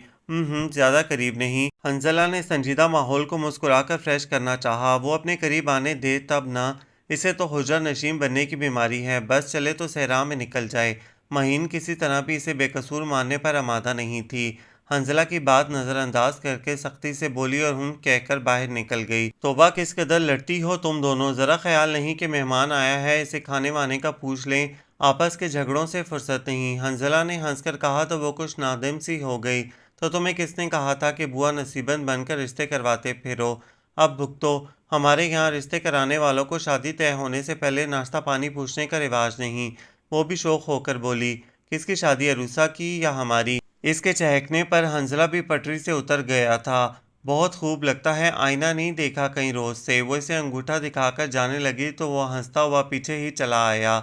زیادہ قریب نہیں۔ حنظلہ نے سنجیدہ ماحول کو مسکرا کر فریش کرنا چاہا، وہ اپنے قریب آنے دے تب نہ، اسے تو حجرہ نشین بننے کی بیماری ہے، بس چلے تو صحرا میں نکل جائے۔ ماہین کسی طرح بھی اسے بے قصور ماننے پر آمادہ نہیں تھی۔ حنظلہ کی بات نظر انداز کر کے سختی سے بولی اور کہہ کر باہر نکل گئی۔ توبہ کس قدر لڑتی ہو تم دونوں، ذرا خیال نہیں کہ مہمان آیا ہے اسے کھانے وانے کا پوچھ لیں، آپس کے جھگڑوں سے فرصت نہیں۔ حنظلہ نے ہنس کر کہا تو وہ کچھ نادم سی ہو گئی، تو تمہیں کس نے کہا تھا کہ بوا نصیبند بن کر رشتے کرواتے پھرو؟ اب بھگتو، ہمارے یہاں رشتے کرانے والوں کو شادی طے ہونے سے پہلے ناشتہ پانی پوچھنے کا رواج نہیں۔ وہ بھی شوق ہو کر بولی، کس کی شادی، عروسہ کی یا ہماری؟ اس کے چہکنے پر حنظلہ بھی پٹری سے اتر گیا تھا۔ بہت خوب لگتا ہے، آئینہ نہیں دیکھا کئی روز سے۔ وہ اسے انگوٹھا دکھا کر جانے لگی تو وہ ہنستا ہوا پیچھے ہی چلا آیا۔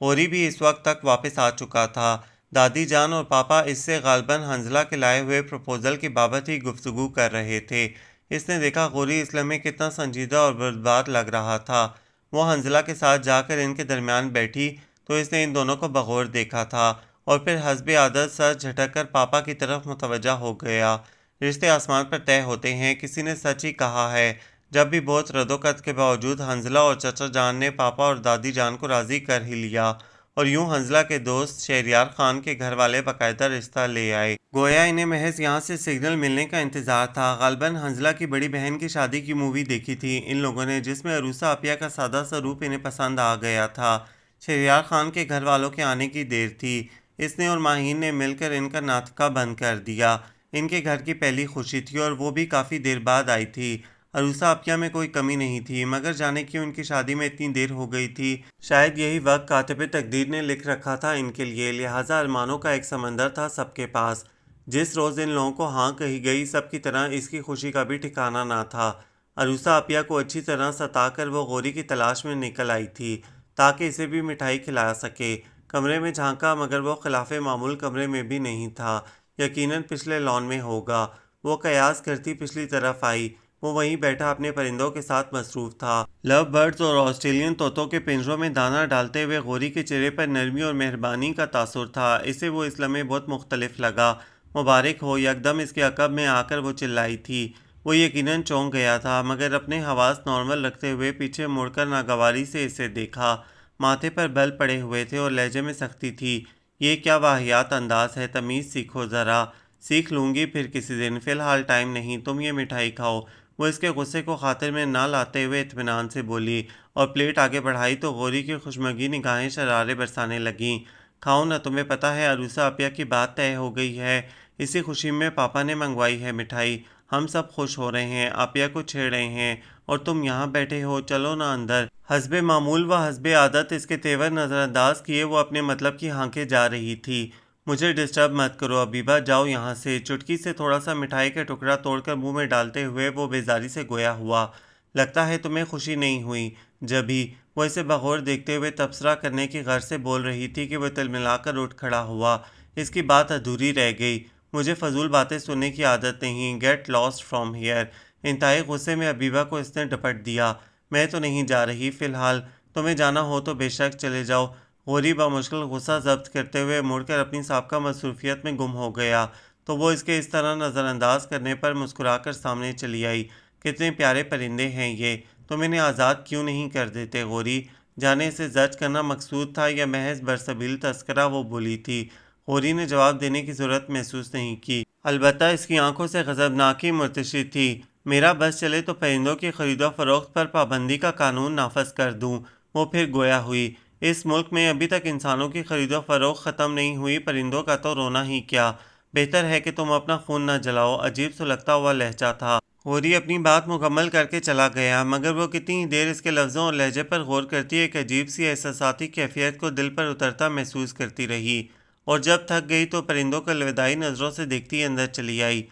غوری بھی اس وقت تک واپس آ چکا تھا۔ دادی جان اور پاپا اس سے غالباً حنظلہ کے لائے ہوئے پروپوزل کی بابت ہی گفتگو کر رہے تھے۔ اس نے دیکھا غوری اس لمحے کتنا سنجیدہ اور بردبار لگ رہا تھا۔ وہ حنظلہ کے ساتھ جا کر ان کے درمیان بیٹھی تو اس نے ان دونوں کو بغور دیکھا تھا، اور پھر حسب عادت سر جھٹک کر پاپا کی طرف متوجہ ہو گیا۔ رشتے آسمان پر طے ہوتے ہیں، کسی نے سچ ہی کہا ہے۔ جب بھی بہت رد و قت کے باوجود حنظلہ اور چچا جان نے پاپا اور دادی جان کو راضی کر ہی لیا۔ اور یوں حنزلہ کے دوست شہریار خان کے گھر والے باقاعدہ رشتہ لے آئے، گویا انہیں محض یہاں سے سگنل ملنے کا انتظار تھا۔ غالباً حنزلہ کی بڑی بہن کی شادی کی مووی دیکھی تھی ان لوگوں نے، جس میں عروسہ عافیہ کا سادہ سا روپ انہیں پسند آ گیا تھا۔ شہریار خان کے گھر والوں کے آنے کی دیر تھی، اس نے اور ماہین نے مل کر ان کا ناطقہ بند کر دیا۔ ان کے گھر کی پہلی خوشی تھی اور وہ بھی کافی دیر بعد آئی تھی۔ عروسہ عافیہ میں کوئی کمی نہیں تھی، مگر جانے کیوں ان کی شادی میں اتنی دیر ہو گئی تھی؟ شاید یہی وقت کاتب تقدیر نے لکھ رکھا تھا ان کے لیے، لہٰذا ارمانوں کا ایک سمندر تھا سب کے پاس۔ جس روز ان لوگوں کو ہاں کہی گئی، سب کی طرح اس کی خوشی کا بھی ٹھکانہ نہ تھا۔ عروسہ عافیہ کو اچھی طرح ستا کر وہ غوری کی تلاش میں نکل آئی تھی تاکہ اسے بھی مٹھائی کھلا سکے۔ کمرے میں جھانکا مگر وہ خلاف معمول کمرے میں بھی نہیں تھا، یقیناً پچھلے لان میں ہوگا۔ وہ قیاس کرتی پچھلی طرف آئی، وہ وہیں بیٹھا اپنے پرندوں کے ساتھ مصروف تھا۔ لو برڈز اور آسٹریلین طوطوں کے پنجروں میں دانہ ڈالتے ہوئے غوری کے چہرے پر نرمی اور مہربانی کا تاثر تھا۔ اسے وہ اس لمحے بہت مختلف لگا۔ مبارک ہو! یکدم اس کے عقب میں آ کر وہ چلائی تھی۔ وہ یقیناً چونک گیا تھا، مگر اپنے حواس نارمل رکھتے ہوئے پیچھے مڑ کر ناگواری سے اسے دیکھا۔ ماتھے پر بل پڑے ہوئے تھے اور لہجے میں سختی تھی۔ یہ کیا واہیات انداز ہے، تمیز سیکھو ذرا۔ سیکھ لوں گی پھر کسی دن، فی الحال ٹائم نہیں، تم یہ مٹھائی کھاؤ۔ وہ اس کے غصے کو خاطر میں نہ لاتے ہوئے اطمینان سے بولی، اور پلیٹ آگے بڑھائی تو غوری کی خوشمگی نگاہیں شرارے برسانے لگیں۔ کھاؤ نا، تمہیں پتہ ہے عروسہ عافیہ کی بات طے ہو گئی ہے، اسی خوشی میں پاپا نے منگوائی ہے مٹھائی، ہم سب خوش ہو رہے ہیں، عافیہ کو چھیڑ رہے ہیں، اور تم یہاں بیٹھے ہو، چلو نا اندر۔ حسب معمول و حسب عادت اس کے تیور نظر انداز کیے وہ اپنے مطلب کی ہانکیں جا رہی تھی۔ مجھے ڈسٹرب مت کرو حبیبہ، جاؤ یہاں سے۔ چٹکی سے تھوڑا سا مٹھائی کا ٹکڑا توڑ کر منہ میں ڈالتے ہوئے وہ بیزاری سے گویا ہوا، لگتا ہے تمہیں خوشی نہیں ہوئی؟ جبھی وہ اسے بغور دیکھتے ہوئے تبصرہ کرنے کی غرض سے بول رہی تھی کہ وہ تلملا کر اٹھ کھڑا ہوا۔ اس کی بات ادھوری رہ گئی۔ مجھے فضول باتیں سننے کی عادت نہیں، گیٹ لاسٹ فرام ہیئر۔ انتہائی غصے میں حبیبہ کو اس نے ڈپٹ دیا۔ میں تو نہیں جا رہی، فی الحال تمہیں جانا ہو تو بے شک چلے جاؤ۔ غوری بمشکل غصہ ضبط کرتے ہوئے مڑ کر اپنی سابقہ مصروفیت میں گم ہو گیا، تو وہ اس کے اس طرح نظر انداز کرنے پر مسکرا کر سامنے چلی آئی۔ کتنے پیارے پرندے ہیں یہ، تم انہیں آزاد کیوں نہیں کر دیتے غوری؟ جانے سے زج کرنا مقصود تھا یا محض برسبیل تذکرہ؟ وہ بولی تھی۔ غوری نے جواب دینے کی ضرورت محسوس نہیں کی، البتہ اس کی آنکھوں سے غضبناکی مرتشی تھی۔ میرا بس چلے تو پرندوں کی خرید و فروخت پر پابندی کا قانون نافذ کر دوں۔ وہ پھر گویا ہوئی، اس ملک میں ابھی تک انسانوں کی خرید و فروخت ختم نہیں ہوئی، پرندوں کا تو رونا ہی کیا۔ بہتر ہے کہ تم اپنا خون نہ جلاؤ۔ عجیب سلگتا ہوا لہجہ تھا۔ غوری اپنی بات مکمل کر کے چلا گیا، مگر وہ کتنی ہی دیر اس کے لفظوں اور لہجے پر غور کرتی ایک عجیب سی احساساتی کیفیت کو دل پر اترتا محسوس کرتی رہی، اور جب تھک گئی تو پرندوں کو الوداعی نظروں سے دیکھتی اندر چلی آئی۔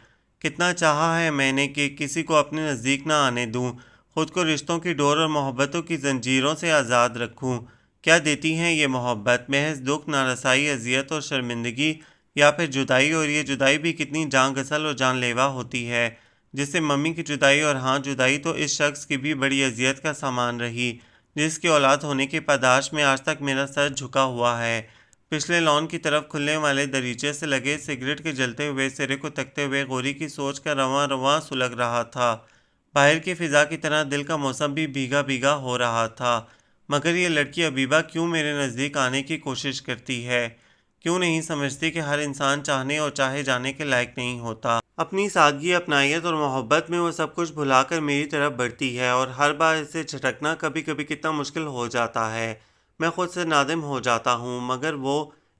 کتنا چاہا ہے میں نے کہ کسی کو اپنے نزدیک نہ آنے دوں، خود کو رشتوں کی ڈور اور محبتوں کی زنجیروں سے آزاد رکھوں۔ کیا دیتی ہیں یہ محبت؟ محض دکھ، نارسائی، اذیت اور شرمندگی، یا پھر جدائی؟ اور یہ جدائی بھی کتنی جان گسل اور جان لیوا ہوتی ہے۔ جس سے ممی کی جدائی، اور ہاں جدائی تو اس شخص کی بھی بڑی اذیت کا سامان رہی جس کی اولاد ہونے کی پاداش میں آج تک میرا سر جھکا ہوا ہے۔ پچھلے لان کی طرف کھلنے والے دریچے سے لگے سگریٹ کے جلتے ہوئے سرے کو تکتے ہوئے غوری کی سوچ کا رواں رواں سلگ رہا تھا۔ باہر کی فضا کی طرح دل کا موسم بھی بھیگا بھیگا ہو رہا تھا۔ مگر یہ لڑکی حبیبہ کیوں میرے نزدیک آنے کی کوشش کرتی ہے؟ کیوں نہیں سمجھتی کہ ہر انسان چاہنے اور چاہے جانے کے لائق نہیں ہوتا؟ اپنی سادگی، اپنائیت اور محبت میں وہ سب کچھ بھلا کر میری طرف بڑھتی ہے، اور ہر بار اسے جھٹکنا کبھی کبھی کتنا مشکل ہو جاتا ہے۔ میں خود سے نادم ہو جاتا ہوں، مگر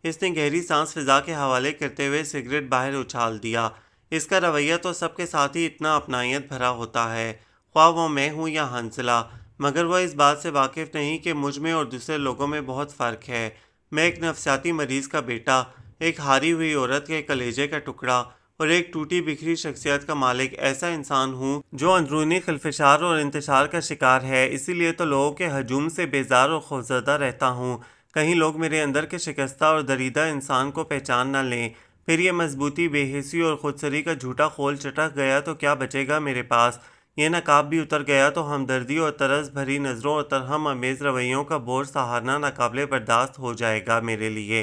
اس نے گہری سانس فضا کے حوالے کرتے ہوئے سگریٹ باہر اچھال دیا۔ اس کا رویہ تو سب کے ساتھ ہی اتنا اپنائیت بھرا ہوتا ہے، خواہ وہ میں ہوں یا حنزلہ، مگر وہ اس بات سے واقف نہیں کہ مجھ میں اور دوسرے لوگوں میں بہت فرق ہے۔ میں ایک نفسیاتی مریض کا بیٹا، ایک ہاری ہوئی عورت کے کلیجے کا ٹکڑا، اور ایک ٹوٹی بکھری شخصیت کا مالک، ایسا انسان ہوں جو اندرونی خلفشار اور انتشار کا شکار ہے۔ اسی لیے تو لوگوں کے ہجوم سے بیزار اور خوفزدہ رہتا ہوں، کہیں لوگ میرے اندر کے شکستہ اور دریدہ انسان کو پہچان نہ لیں۔ پھر یہ مضبوطی، بے حسی اور خودسری کا جھوٹا خول چٹک گیا تو کیا بچے گا میرے پاس؟ یہ نقاب بھی اتر گیا تو ہمدردی اور طرز بھری نظروں اور ترحم آمیز رویوں کا بوجھ سہارنا ناقابل برداشت ہو جائے گا میرے لیے۔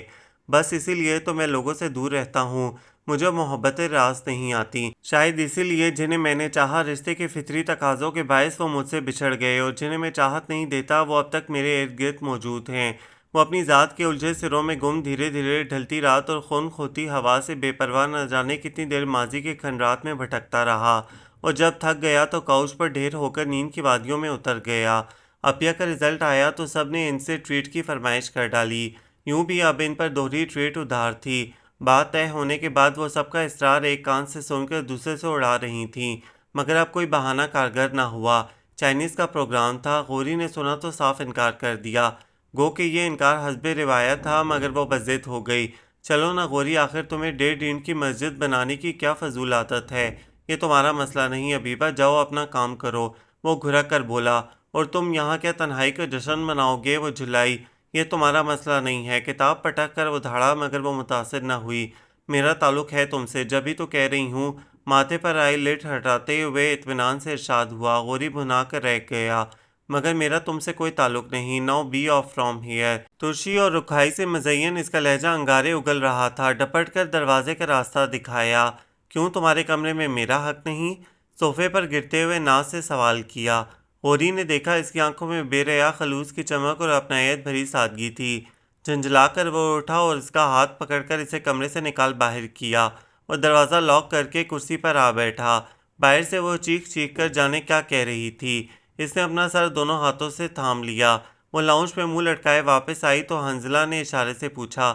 بس اسی لیے تو میں لوگوں سے دور رہتا ہوں، مجھے محبتیں راست نہیں آتی۔ شاید اسی لیے جنہیں میں نے چاہا رشتے کے فطری تقاضوں کے باعث وہ مجھ سے بچھڑ گئے، اور جنہیں میں چاہت نہیں دیتا وہ اب تک میرے ارد گرد موجود ہیں۔ وہ اپنی ذات کے الجھے سروں میں گم، دھیرے دھیرے ڈھلتی رات اور خون کھوتی ہوا سے بے پرواہ نہ جانے کتنی دیر ماضی کے کھنڈرات میں بھٹکتا رہا، اور جب تھک گیا تو کاؤچ پر ڈھیر ہو کر نیند کی وادیوں میں اتر گیا۔ اپیا کا رزلٹ آیا تو سب نے ان سے ٹریٹ کی فرمائش کر ڈالی۔ یوں بھی اب ان پر دوہری ٹریٹ ادھار تھی۔ بات طے ہونے کے بعد وہ سب کا اسرار ایک کان سے سن کر دوسرے سے اڑا رہی تھیں، مگر اب کوئی بہانہ کارگر نہ ہوا۔ چائنیز کا پروگرام تھا، غوری نے سنا تو صاف انکار کر دیا۔ گو کہ یہ انکار حسب روایت تھا، مگر وہ بضد ہو گئی۔ چلو نا غوری، آخر تمہیں 1.5 اینٹ کی مسجد بنانے کی کیا فضول عادت ہے؟ یہ تمہارا مسئلہ نہیں حبیبہ، جاؤ اپنا کام کرو۔ وہ گھرک کر بولا۔ اور تم یہاں کیا تنہائی کا جشن مناؤ گے؟ وہ جھلائی۔ یہ تمہارا مسئلہ نہیں ہے۔ کتاب پٹک کر وہ دھاڑا، مگر وہ متاثر نہ ہوئی۔ میرا تعلق ہے تم سے، جبھی تو کہہ رہی ہوں۔ ماتھے پر آئی لٹ ہٹاتے ہوئے اطمینان سے ارشاد ہوا۔ غوری بھنا کر رہ گیا۔ مگر میرا تم سے کوئی تعلق نہیں، نو بی آف فرام ہیئر۔ ترشی اور رکھائی سے مزین اس کا لہجہ انگارے اگل رہا تھا۔ ڈپٹ کر دروازے کا راستہ دکھایا۔ کیوں تمہارے کمرے میں میرا حق نہیں؟ صوفے پر گرتے ہوئے ناز سے سوال کیا۔ غوری نے دیکھا اس کی آنکھوں میں بے ریا خلوص کی چمک اور اپنائیت بھری سادگی تھی۔ جھنجھلا کر وہ اٹھا اور اس کا ہاتھ پکڑ کر اسے کمرے سے نکال باہر کیا اور دروازہ لاک کر کے کرسی پر آ بیٹھا۔ باہر سے وہ چیخ چیخ کر جانے کیا کہہ رہی تھی۔ اس نے اپنا سر دونوں ہاتھوں سے تھام لیا۔ وہ لاؤنج میں منہ لٹکائے واپس آئی تو حنزلہ نے اشارے سے پوچھا،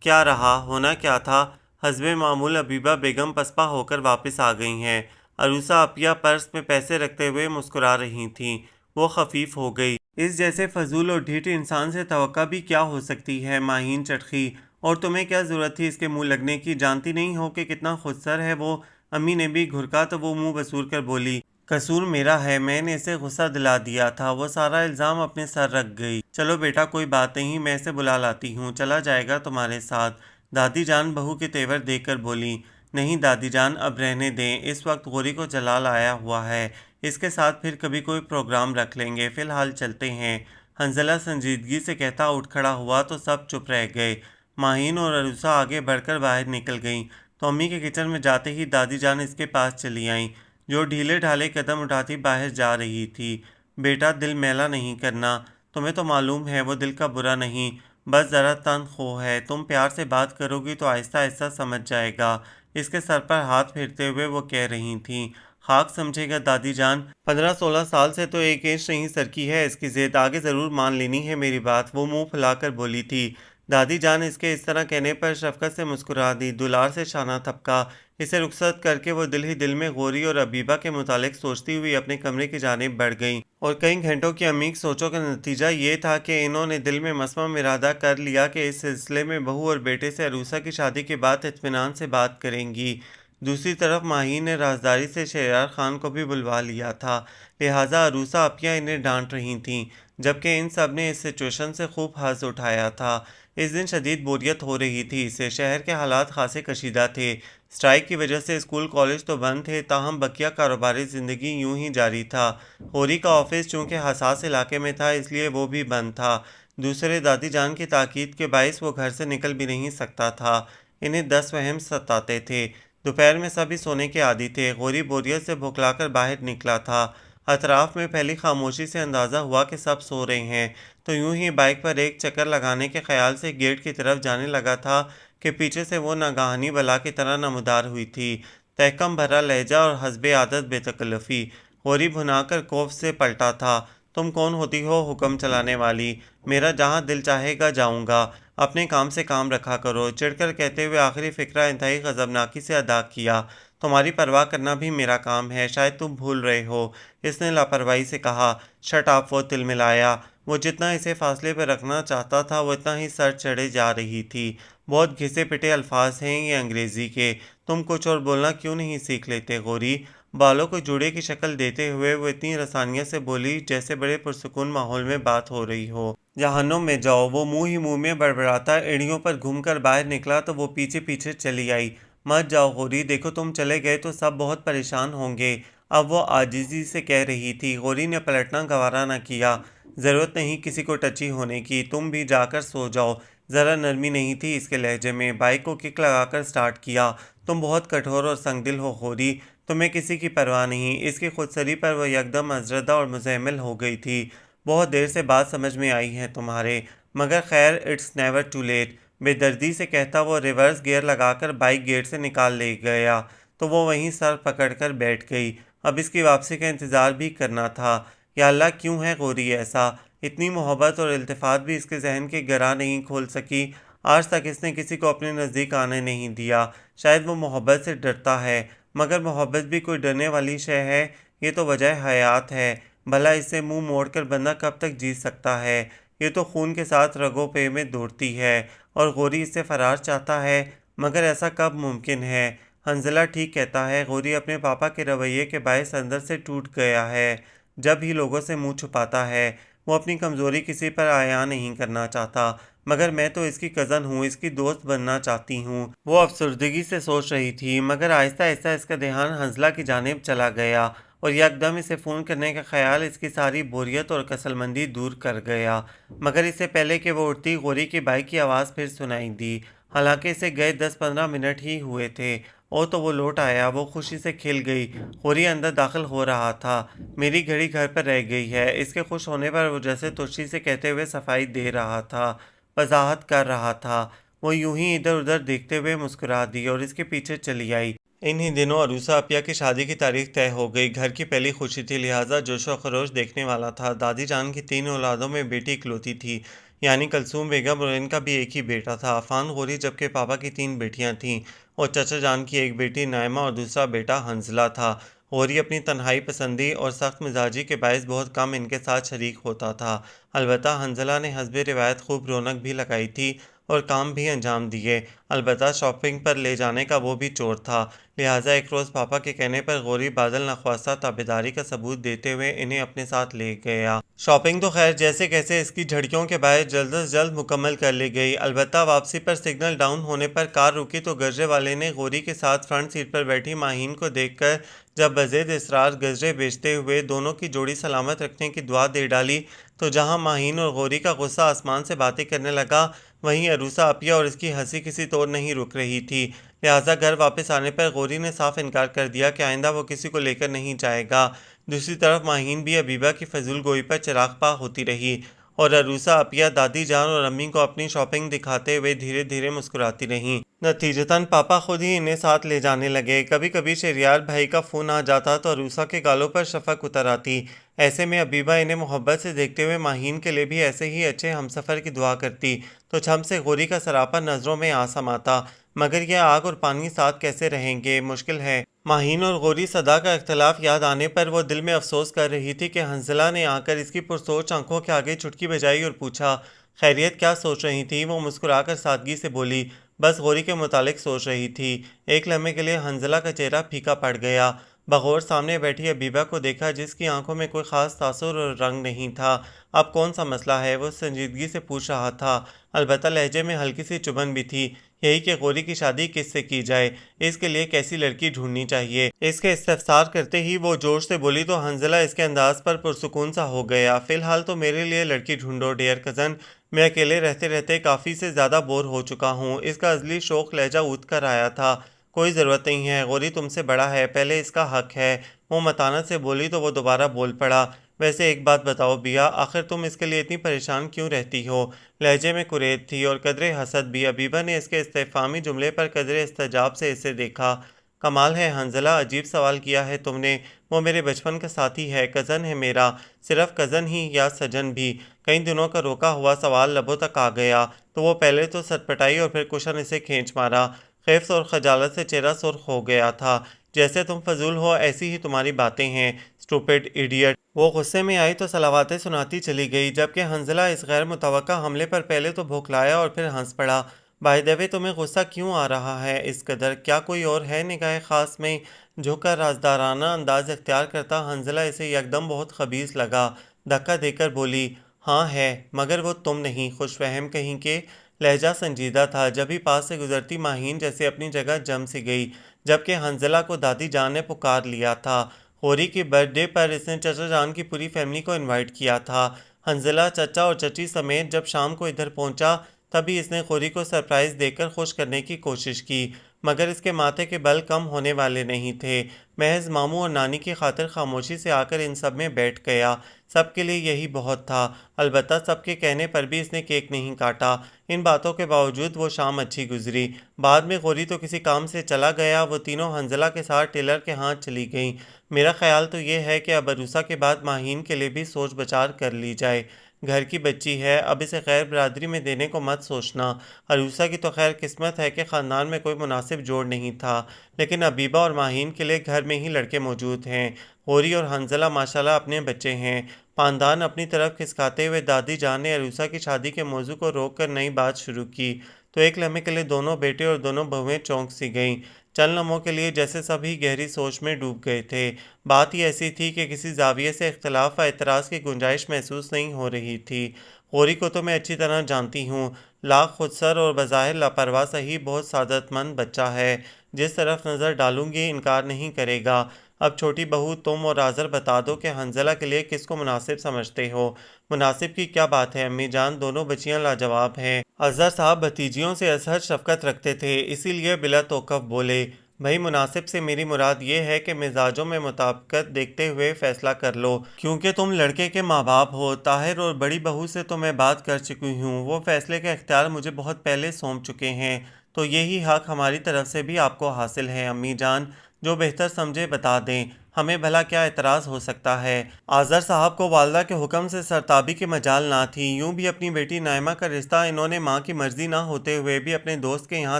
کیا رہا؟ ہونا کیا تھا؟ حسب معمول حبیبہ بیگم پسپا ہو کر واپس آ گئی ہیں۔ عروسہ اپیا پرس میں پیسے رکھتے ہوئے مسکرا رہی تھیں۔ وہ خفیف ہو گئی۔ اس جیسے فضول اور ڈھیٹ انسان سے توقع بھی کیا ہو سکتی ہے؟ ماہین چٹخی۔ اور تمہیں کیا ضرورت تھی اس کے منہ لگنے کی؟ جانتی نہیں ہو کہ کتنا خود سر ہے وہ؟ امی نے بھی گھرکا تو وہ منہ بسور کر بولی، قصور میرا ہے، میں نے اسے غصہ دلا دیا تھا۔ وہ سارا الزام اپنے سر رکھ گئی۔ چلو بیٹا کوئی بات نہیں، میں اسے بلا لاتی ہوں، چلا جائے گا تمہارے ساتھ۔ دادی جان بہو کے تیور دیکھ کر بولی، نہیں دادی جان، اب رہنے دیں، اس وقت غوری کو جلال آیا ہوا ہے، اس کے ساتھ پھر کبھی کوئی پروگرام رکھ لیں گے، فی الحال چلتے ہیں۔ حنزلہ سنجیدگی سے کہتا اٹھ کھڑا ہوا تو سب چپ رہ گئے۔ ماہین اور عروسہ آگے بڑھ کر باہر نکل گئیں تو امی کے کچن میں جاتے ہی دادی جان اس کے پاس چلی آئیں، جو ڈھیلے ڈھالے قدم اٹھاتی باہر جا رہی تھی۔ بیٹا دل میلا نہیں کرنا، تمہیں تو معلوم ہے وہ دل کا برا نہیں، بس ذرا تن خو ہے، تم پیار سے بات کرو گی تو آہستہ آہستہ سمجھ جائے گا۔ اس کے سر پر ہاتھ پھیرتے ہوئے وہ کہہ رہی تھیں، خاک سمجھے گا دادی جان، 15-16 سال سے تو 1 انچ نہیں سرکی ہے اس کی ضد، آگے ضرور مان لینی ہے میری بات۔ وہ منہ پھلا کر بولی تھی۔ دادی جان اس کے اس طرح کہنے پر شفقت سے مسکرا دی، دلار سے شانہ تھپکا۔ اسے رخصت کر کے وہ دل ہی دل میں غوری اور حبیبہ کے متعلق سوچتی ہوئی اپنے کمرے کی جانب بڑھ گئیں، اور کئی گھنٹوں کی عمیق سوچوں کا نتیجہ یہ تھا کہ انہوں نے دل میں مسمم ارادہ کر لیا کہ اس سلسلے میں بہو اور بیٹے سے عروسہ کی شادی کے بعد اطمینان سے بات کریں گی۔ دوسری طرف ماہین نے رازداری سے شہریار خان کو بھی بلوا لیا تھا، لہٰذا عروسہ اپیا انہیں ڈانٹ رہی تھیں، جبکہ ان سب نے اس سچویشن سے خوب حظ اٹھایا تھا۔ اس دن شدید بوریت ہو رہی تھی اسے۔ شہر کے حالات خاصے کشیدہ تھے۔ اسٹرائیک کی وجہ سے اسکول کالج تو بند تھے، تاہم بقیہ کاروباری زندگی یوں ہی جاری تھا۔ غوری کا آفس چونکہ حساس علاقے میں تھا اس لیے وہ بھی بند تھا۔ دوسرے دادی جان کی تاکید کے باعث وہ گھر سے نکل بھی نہیں سکتا تھا۔ انہیں 10 وہم ستاتے تھے۔ دوپہر میں سبھی سونے کے عادی تھے۔ غوری بوریت سے بھکلا کر باہر نکلا تھا۔ اطراف میں پھیلی خاموشی سے اندازہ ہوا کہ سب سو رہے ہیں، تو یوں ہی بائیک پر ایک چکر لگانے کے خیال سے گیٹ کی طرف جانے لگا تھا کہ پیچھے سے وہ ناگہانی بلا کی طرح نمودار ہوئی تھی۔ تحکم بھرا لہجہ اور حسب عادت بے تکلفی۔ غوری بھنا کر خوف سے پلٹا تھا، تم کون ہوتی ہو حکم چلانے والی؟ میرا جہاں دل چاہے گا جاؤں گا، اپنے کام سے کام رکھا کرو۔ چڑھ کر کہتے ہوئے آخری فقرہ انتہائی غضبناکی سے ادا کیا، تمہاری پرواہ کرنا بھی میرا کام ہے، شاید تم بھول رہے ہو۔ اس نے لاپرواہی سے کہا۔ شٹ اپ، وہ تلملایا۔ وہ جتنا اسے فاصلے پر رکھنا چاہتا تھا وہ اتنا ہی سر چڑھے جا رہی تھی۔ بہت گھسے پٹے الفاظ ہیں یہ انگریزی کے، تم کچھ اور بولنا کیوں نہیں سیکھ لیتے؟ غوری بالوں کو جوڑے کی شکل دیتے ہوئے وہ اتنی رسانیت سے بولی جیسے بڑے پرسکون ماحول میں بات ہو رہی ہو۔ جہنم میں جاؤ۔ وہ منہ ہی منہ میں بڑبڑاتا ایڑیوں پر گھوم کر باہر نکلا تو وہ پیچھے پیچھے چلی آئی۔ مت جاؤ غوری، دیکھو تم چلے گئے تو سب بہت پریشان ہوں گے، اب وہ عاجزی سے کہہ رہی تھی۔ غوری نے پلٹنا گوارا نہ کیا۔ ضرورت نہیں کسی کو ٹچی ہونے کی، تم بھی جا کر سو جاؤ۔ ذرا نرمی نہیں تھی اس کے لہجے میں۔ بائک کو کک لگا کر سٹارٹ کیا۔ تم بہت کٹھور اور سنگ دل ہو غوری، تمہیں کسی کی پرواہ نہیں۔ اس کی خودسری پر وہ یکدم ازردہ اور مزمل ہو گئی تھی۔ بہت دیر سے بات سمجھ میں آئی ہے تمہارے، مگر خیر اٹس نیور ٹو لیٹ، بے دردی سے کہتا وہ ریورس گیئر لگا کر بائک گیٹ سے نکال لے گیا تو وہ وہیں سر پکڑ کر بیٹھ گئی۔ اب اس کی واپسی کا انتظار بھی کرنا تھا۔ یا اللہ کیوں ہے غوری ایسا؟ اتنی محبت اور التفات بھی اس کے ذہن کی گرہ نہیں کھول سکی۔ آج تک اس نے کسی کو اپنے نزدیک آنے نہیں دیا۔ شاید وہ محبت سے ڈرتا ہے، مگر محبت بھی کوئی ڈرنے والی شے ہے؟ یہ تو وجہ حیات ہے۔ بھلا اس سے منہ موڑ کر بندہ کب تک جی سکتا ہے؟ یہ تو خون کے ساتھ رگوں پہ میں دوڑتی ہے، اور غوری اس سے فرار چاہتا ہے، مگر ایسا کب ممکن ہے؟ حنظلہ ٹھیک کہتا ہے، غوری اپنے پاپا کے رویے کے باعث اندر سے ٹوٹ گیا ہے۔ جب ہی لوگوں سے منہ چھپاتا ہے، وہ اپنی کمزوری کسی پر عیاں نہیں کرنا چاہتا۔ مگر میں تو اس کی کزن ہوں، اس کی دوست بننا چاہتی ہوں۔ وہ افسردگی سے سوچ رہی تھی، مگر آہستہ آہستہ اس کا دھیان حنظلہ کی جانب چلا گیا، اور یکدم اسے فون کرنے کا خیال اس کی ساری بوریت اور کسل مندی دور کر گیا۔ مگر اس سے پہلے کہ وہ اٹھتی، غوری کی بائک کی آواز پھر سنائی دی۔ حالانکہ اسے گئے 10-15 منٹ ہی ہوئے تھے، اور تو وہ لوٹ آیا۔ وہ خوشی سے کھل گئی۔ غوری اندر داخل ہو رہا تھا۔ میری گھڑی گھر پر رہ گئی ہے، اس کے خوش ہونے پر وہ جیسے ترشی سے کہتے ہوئے صفائی دے رہا تھا، وضاحت کر رہا تھا۔ وہ یوں ہی ادھر ادھر دیکھتے ہوئے مسکرا دی اور اس کے پیچھے چلی آئی۔ انہی دنوں عروسہ عپیہ کی شادی کی تاریخ طے ہو گئی۔ گھر کی پہلی خوشی تھی، لہٰذا جوش و خروش دیکھنے والا تھا۔ دادی جان کی 3 اولادوں میں بیٹی اکلوتی تھی، یعنی کلثوم بیگم، اور ان کا بھی ایک ہی بیٹا تھا عفان غوری، جبکہ پاپا کی 3 بیٹیاں تھیں، اور چچا جان کی ایک بیٹی نائمہ اور دوسرا بیٹا حنظلہ تھا۔ غوری اپنی تنہائی پسندی اور سخت مزاجی کے باعث بہت کم ان کے ساتھ شریک ہوتا تھا۔ البتہ حنظلہ نے حسب روایت خوب رونق بھی لگائی تھی اور کام بھی انجام دیے۔ البتہ شاپنگ پر لے جانے کا وہ بھی چور تھا، لہٰذا ایک روز پاپا کے کہنے پر غوری بادل نخواستہ تابعداری کا ثبوت دیتے ہوئے انہیں اپنے ساتھ لے گیا۔ شاپنگ تو خیر جیسے کیسے اس کی جھڑکیوں کے باعث جلد از جلد مکمل کر لی گئی۔ البتہ واپسی پر سگنل ڈاؤن ہونے پر کار رکی تو گجرے والے نے غوری کے ساتھ فرنٹ سیٹ پر بیٹھی ماہین کو دیکھ کر جب بضد اصرار گجرے بیچتے ہوئے دونوں کی جوڑی سلامت رکھنے کی دعا دے ڈالی، تو جہاں ماہین اور غوری کا غصہ آسمان سے باتیں کرنے لگا، وہیں عروسہ عپیہ اور اس کی ہنسی کسی طور نہیں رک رہی تھی۔ لہٰذا گھر واپس آنے پر غوری نے صاف انکار کر دیا کہ آئندہ وہ کسی کو لے کر نہیں جائے گا۔ دوسری طرف ماہین بھی حبیبہ کی فضول گوئی پر چراغ پا ہوتی رہی، اور عروسہ عپیہ دادی جان اور امی کو اپنی شاپنگ دکھاتے ہوئے دھیرے دھیرے مسکراتی رہیں۔ نتیجتاً پاپا خود ہی انہیں ساتھ لے جانے لگے۔ کبھی کبھی شہریار بھائی کا فون آ جاتا تو عروسہ کے گالوں پر شفق اتر آتی۔ ایسے میں حبیبہ انہیں محبت سے دیکھتے ہوئے ماہین کے لیے بھی ایسے ہی اچھے ہمسفر کی دعا کرتی، تو چھم سے غوری کا سراپا نظروں میں آ سماتا۔ مگر یہ آگ اور پانی ساتھ کیسے رہیں گے؟ مشکل ہے۔ ماہین اور غوری صدا کا اختلاف یاد آنے پر وہ دل میں افسوس کر رہی تھی کہ حنظلہ نے آ کر اس کی پرسوچ آنکھوں کے آگے چٹکی بجائی اور پوچھا، خیریت؟ کیا سوچ رہی تھی؟ وہ مسکرا کر سادگی سے بولی، بس غوری کے متعلق سوچ رہی تھی۔ ایک لمحے کے لیے حنظلہ کا چہرہ پھیکا پڑ گیا۔ بغور سامنے بیٹھی حبیبہ کو دیکھا، جس کی آنکھوں میں کوئی خاص تاثر اور رنگ نہیں تھا۔ اب کون سا مسئلہ ہے؟ وہ سنجیدگی سے پوچھ رہا تھا، البتہ لہجے میں ہلکی سی چبھن بھی تھی۔ یہی کہ غوری کی شادی کس سے کی جائے، اس کے لیے کیسی لڑکی ڈھونڈنی چاہیے؟ اس کے استفسار کرتے ہی وہ جوش سے بولی تو حنظلہ اس کے انداز پر پرسکون سا ہو گیا۔ فی الحال تو میرے لیے لڑکی ڈھونڈو ڈیئر کزن، میں اکیلے رہتے رہتے کافی سے زیادہ بور ہو چکا ہوں۔ اس کا ازلی شوق لہجہ اونچ کر آیا تھا۔ کوئی ضرورت نہیں ہے، غوری تم سے بڑا ہے، پہلے اس کا حق ہے۔ وہ متانت سے بولی تو وہ دوبارہ بول پڑا، ویسے ایک بات بتاؤ بیا، آخر تم اس کے لیے اتنی پریشان کیوں رہتی ہو؟ لہجے میں کریت تھی اور قدرے حسد بھی۔ حبیبہ نے اس کے استفہامی جملے پر قدرے استجاب سے اسے دیکھا۔ کمال ہے حنظلہ، عجیب سوال کیا ہے تم نے۔ وہ میرے بچپن کا ساتھی ہے، کزن ہے میرا، صرف کزن ہی یا سجن بھی؟ کئی دنوں کا روکا ہوا سوال لبوں تک آ گیا تو وہ پہلے تو سٹپٹائی اور پھر کشن اسے کھینچ مارا۔ خیفت اور خجالت سے چہرہ سرخ ہو گیا تھا۔ جیسے تم فضول ہو ایسی ہی تمہاری باتیں ہیں، اسٹوپڈ ایڈیٹ۔ وہ غصے میں آئی تو صلواتیں سناتی چلی گئی، جبکہ حنظلہ اس غیر متوقع حملے پر پہلے تو بھوکلایا اور پھر ہنس پڑا۔ بائی دی وے، تمہیں غصہ کیوں آ رہا ہے اس قدر؟ کیا کوئی اور ہے نگاہ خاص میں؟ جھک کر رازدارانہ انداز اختیار کرتا حنظلہ اسے یکدم بہت خبیث لگا۔ دھکا دے کر بولی، ہاں ہے، مگر وہ تم نہیں، خوش فہم کہیں کے۔ لہجہ سنجیدہ تھا۔ جب ہی پاس سے گزرتی ماہین جیسے اپنی جگہ جم سی گئی، جبکہ حنظلہ کو دادی جان نے پکار لیا تھا۔ غوری کی برتھ ڈے پر اس نے چچا جان کی پوری فیملی کو انوائٹ کیا تھا۔ حنظلہ چچا اور چچی سمیت جب شام کو ادھر پہنچا، تبھی اس نے غوری کو سرپرائز دے کر خوش کرنے کی کوشش کی۔ مگر اس کے ماتھے کے بل کم ہونے والے نہیں تھے۔ محض ماموں اور نانی کی خاطر خاموشی سے آ کر ان سب میں بیٹھ گیا۔ سب کے لیے یہی بہت تھا۔ البتہ سب کے کہنے پر بھی اس نے کیک نہیں کاٹا۔ ان باتوں کے باوجود وہ شام اچھی گزری۔ بعد میں غوری تو کسی کام سے چلا گیا، وہ تینوں حنزلہ کے ساتھ ٹیلر کے ہاں چلی گئیں۔ میرا خیال تو یہ ہے کہ اب عروسہ کے بعد ماہین کے لیے بھی سوچ بچار کر لی جائے۔ گھر کی بچی ہے، اب اسے خیر برادری میں دینے کو مت سوچنا۔ عروسہ کی تو خیر قسمت ہے کہ خاندان میں کوئی مناسب جوڑ نہیں تھا، لیکن ابیبہ اور ماہین کے لیے گھر میں ہی لڑکے موجود ہیں۔ غوری اور حنزلہ ماشاءاللہ اپنے بچے ہیں۔ پاندان اپنی طرف کھسکاتے ہوئے دادی جان نے عروسہ کی شادی کے موضوع کو روک کر نئی بات شروع کی تو ایک لمحے کے لیے دونوں بیٹے اور دونوں بہویں چونک سی گئیں۔ چند لمحوں کے لیے جیسے سبھی گہری سوچ میں ڈوب گئے تھے۔ بات ہی ایسی تھی کہ کسی زاویے سے اختلاف و اعتراض کی گنجائش محسوس نہیں ہو رہی تھی۔ غوری کو تو میں اچھی طرح جانتی ہوں، لاکھ خودسر اور بظاہر لاپرواہ سہی بہت سعادت مند بچہ ہے۔ جس طرف نظر ڈالوں گی انکار نہیں کرے گا۔ اب چھوٹی بہو تم اور آذر بتا دو کہ حنزلہ کے لیے کس کو مناسب سمجھتے ہو۔ مناسب کی کیا بات ہے امی جان، دونوں بچیاں لاجواب ہیں۔ اظہر صاحب بھتیجیوں سے ازحد شفقت رکھتے تھے، اسی لیے بلا توقف بولے، بھائی مناسب سے میری مراد یہ ہے کہ مزاجوں میں مطابقت دیکھتے ہوئے فیصلہ کر لو، کیونکہ تم لڑکے کے ماں باپ ہو۔ طاہر اور بڑی بہو سے تو میں بات کر چکی ہوں، وہ فیصلے کا اختیار مجھے بہت پہلے سونپ چکے ہیں، تو یہی حق ہماری طرف سے بھی آپ کو حاصل ہے۔ امی جان جو بہتر سمجھے بتا دیں، ہمیں بھلا کیا اعتراض ہو سکتا ہے۔ آذر صاحب کو والدہ کے حکم سے سرتابی کی مجال نہ تھی، یوں بھی اپنی بیٹی نائمہ کا رشتہ انہوں نے ماں کی مرضی نہ ہوتے ہوئے بھی اپنے دوست کے یہاں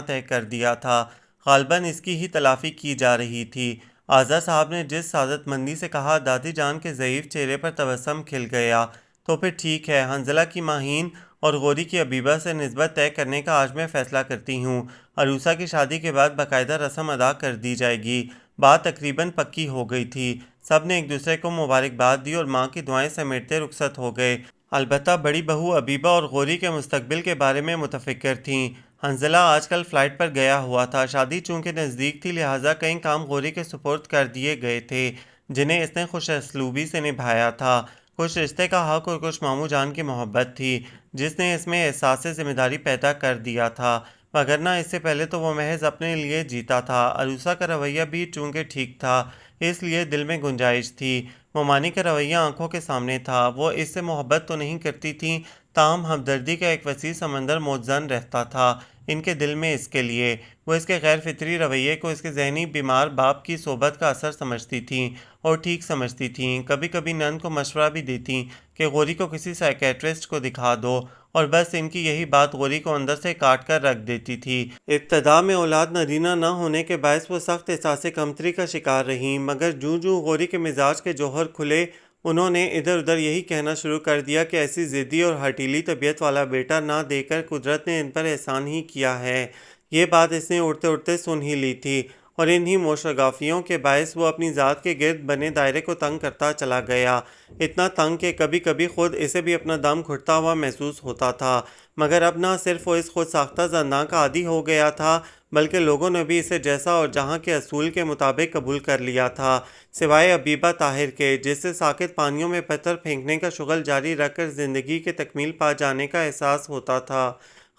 طے کر دیا تھا۔ غالباً اس کی ہی تلافی کی جا رہی تھی۔ آذر صاحب نے جس سعادت مندی سے کہا، دادی جان کے ضعیف چہرے پر تبسم کھل گیا۔ تو پھر ٹھیک ہے، حنزلہ کی ماہین اور غوری کی ابیبہ سے نسبت طے کرنے کا آج میں فیصلہ کرتی ہوں۔ عروسہ کی شادی کے بعد باقاعدہ رسم ادا کر دی جائے گی۔ بات تقریباً پکی ہو گئی تھی۔ سب نے ایک دوسرے کو مبارکباد دی اور ماں کی دعائیں سمیٹتے رخصت ہو گئے۔ البتہ بڑی بہو ابیبہ اور غوری کے مستقبل کے بارے میں متفکر تھیں۔ حنزلہ آج کل فلائٹ پر گیا ہوا تھا، شادی چونکہ نزدیک تھی لہٰذا کئی کام غوری کے سپرد کر دیے گئے تھے، جنہیں اس نے خوش اسلوبی سے نبھایا تھا۔ کچھ رشتے کا حق اور کچھ ماموں جان کی محبت تھی، جس نے اس میں احساس ذمہ داری پیدا کر دیا تھا، وگرنہ اس سے پہلے تو وہ محض اپنے لیے جیتا تھا۔ عروسہ کا رویہ بھی چونکہ ٹھیک تھا، اس لیے دل میں گنجائش تھی۔ مومانی کا رویہ آنکھوں کے سامنے تھا، وہ اس سے محبت تو نہیں کرتی تھیں، تاہم ہمدردی کا ایک وسیع سمندر موجزن رہتا تھا ان کے دل میں اس کے لیے۔ وہ اس کے غیر فطری رویے کو اس کے ذہنی بیمار باپ کی صحبت کا اثر سمجھتی تھیں اور ٹھیک سمجھتی تھیں۔ کبھی کبھی نند کو مشورہ بھی دیتی کہ غوری کو کسی سائیکیٹرسٹ کو دکھا دو، اور بس ان کی یہی بات غوری کو اندر سے کاٹ کر رکھ دیتی تھی۔ ابتدا میں اولاد نرینہ نہ ہونے کے باعث وہ سخت احساس کمتری کا شکار رہیں، مگر جوں جوں غوری کے مزاج کے جوہر کھلے، انہوں نے ادھر ادھر یہی کہنا شروع کر دیا کہ ایسی ضدی اور ہٹیلی طبیعت والا بیٹا نہ دے کر قدرت نے ان پر احسان ہی کیا ہے۔ یہ بات اس نے اڑتے اڑتے سن ہی لی تھی، اور انہی موشگافیوں کے باعث وہ اپنی ذات کے گرد بنے دائرے کو تنگ کرتا چلا گیا، اتنا تنگ کہ کبھی کبھی خود اسے بھی اپنا دم گھٹتا ہوا محسوس ہوتا تھا۔ مگر اب نہ صرف وہ اس خود ساختہ زنداں کا عادی ہو گیا تھا، بلکہ لوگوں نے بھی اسے جیسا اور جہاں کے اصول کے مطابق قبول کر لیا تھا، سوائے ابیبہ طاہر کے، جس سے ساکت پانیوں میں پتھر پھینکنے کا شغل جاری رکھ کر زندگی کے تکمیل پا جانے کا احساس ہوتا تھا۔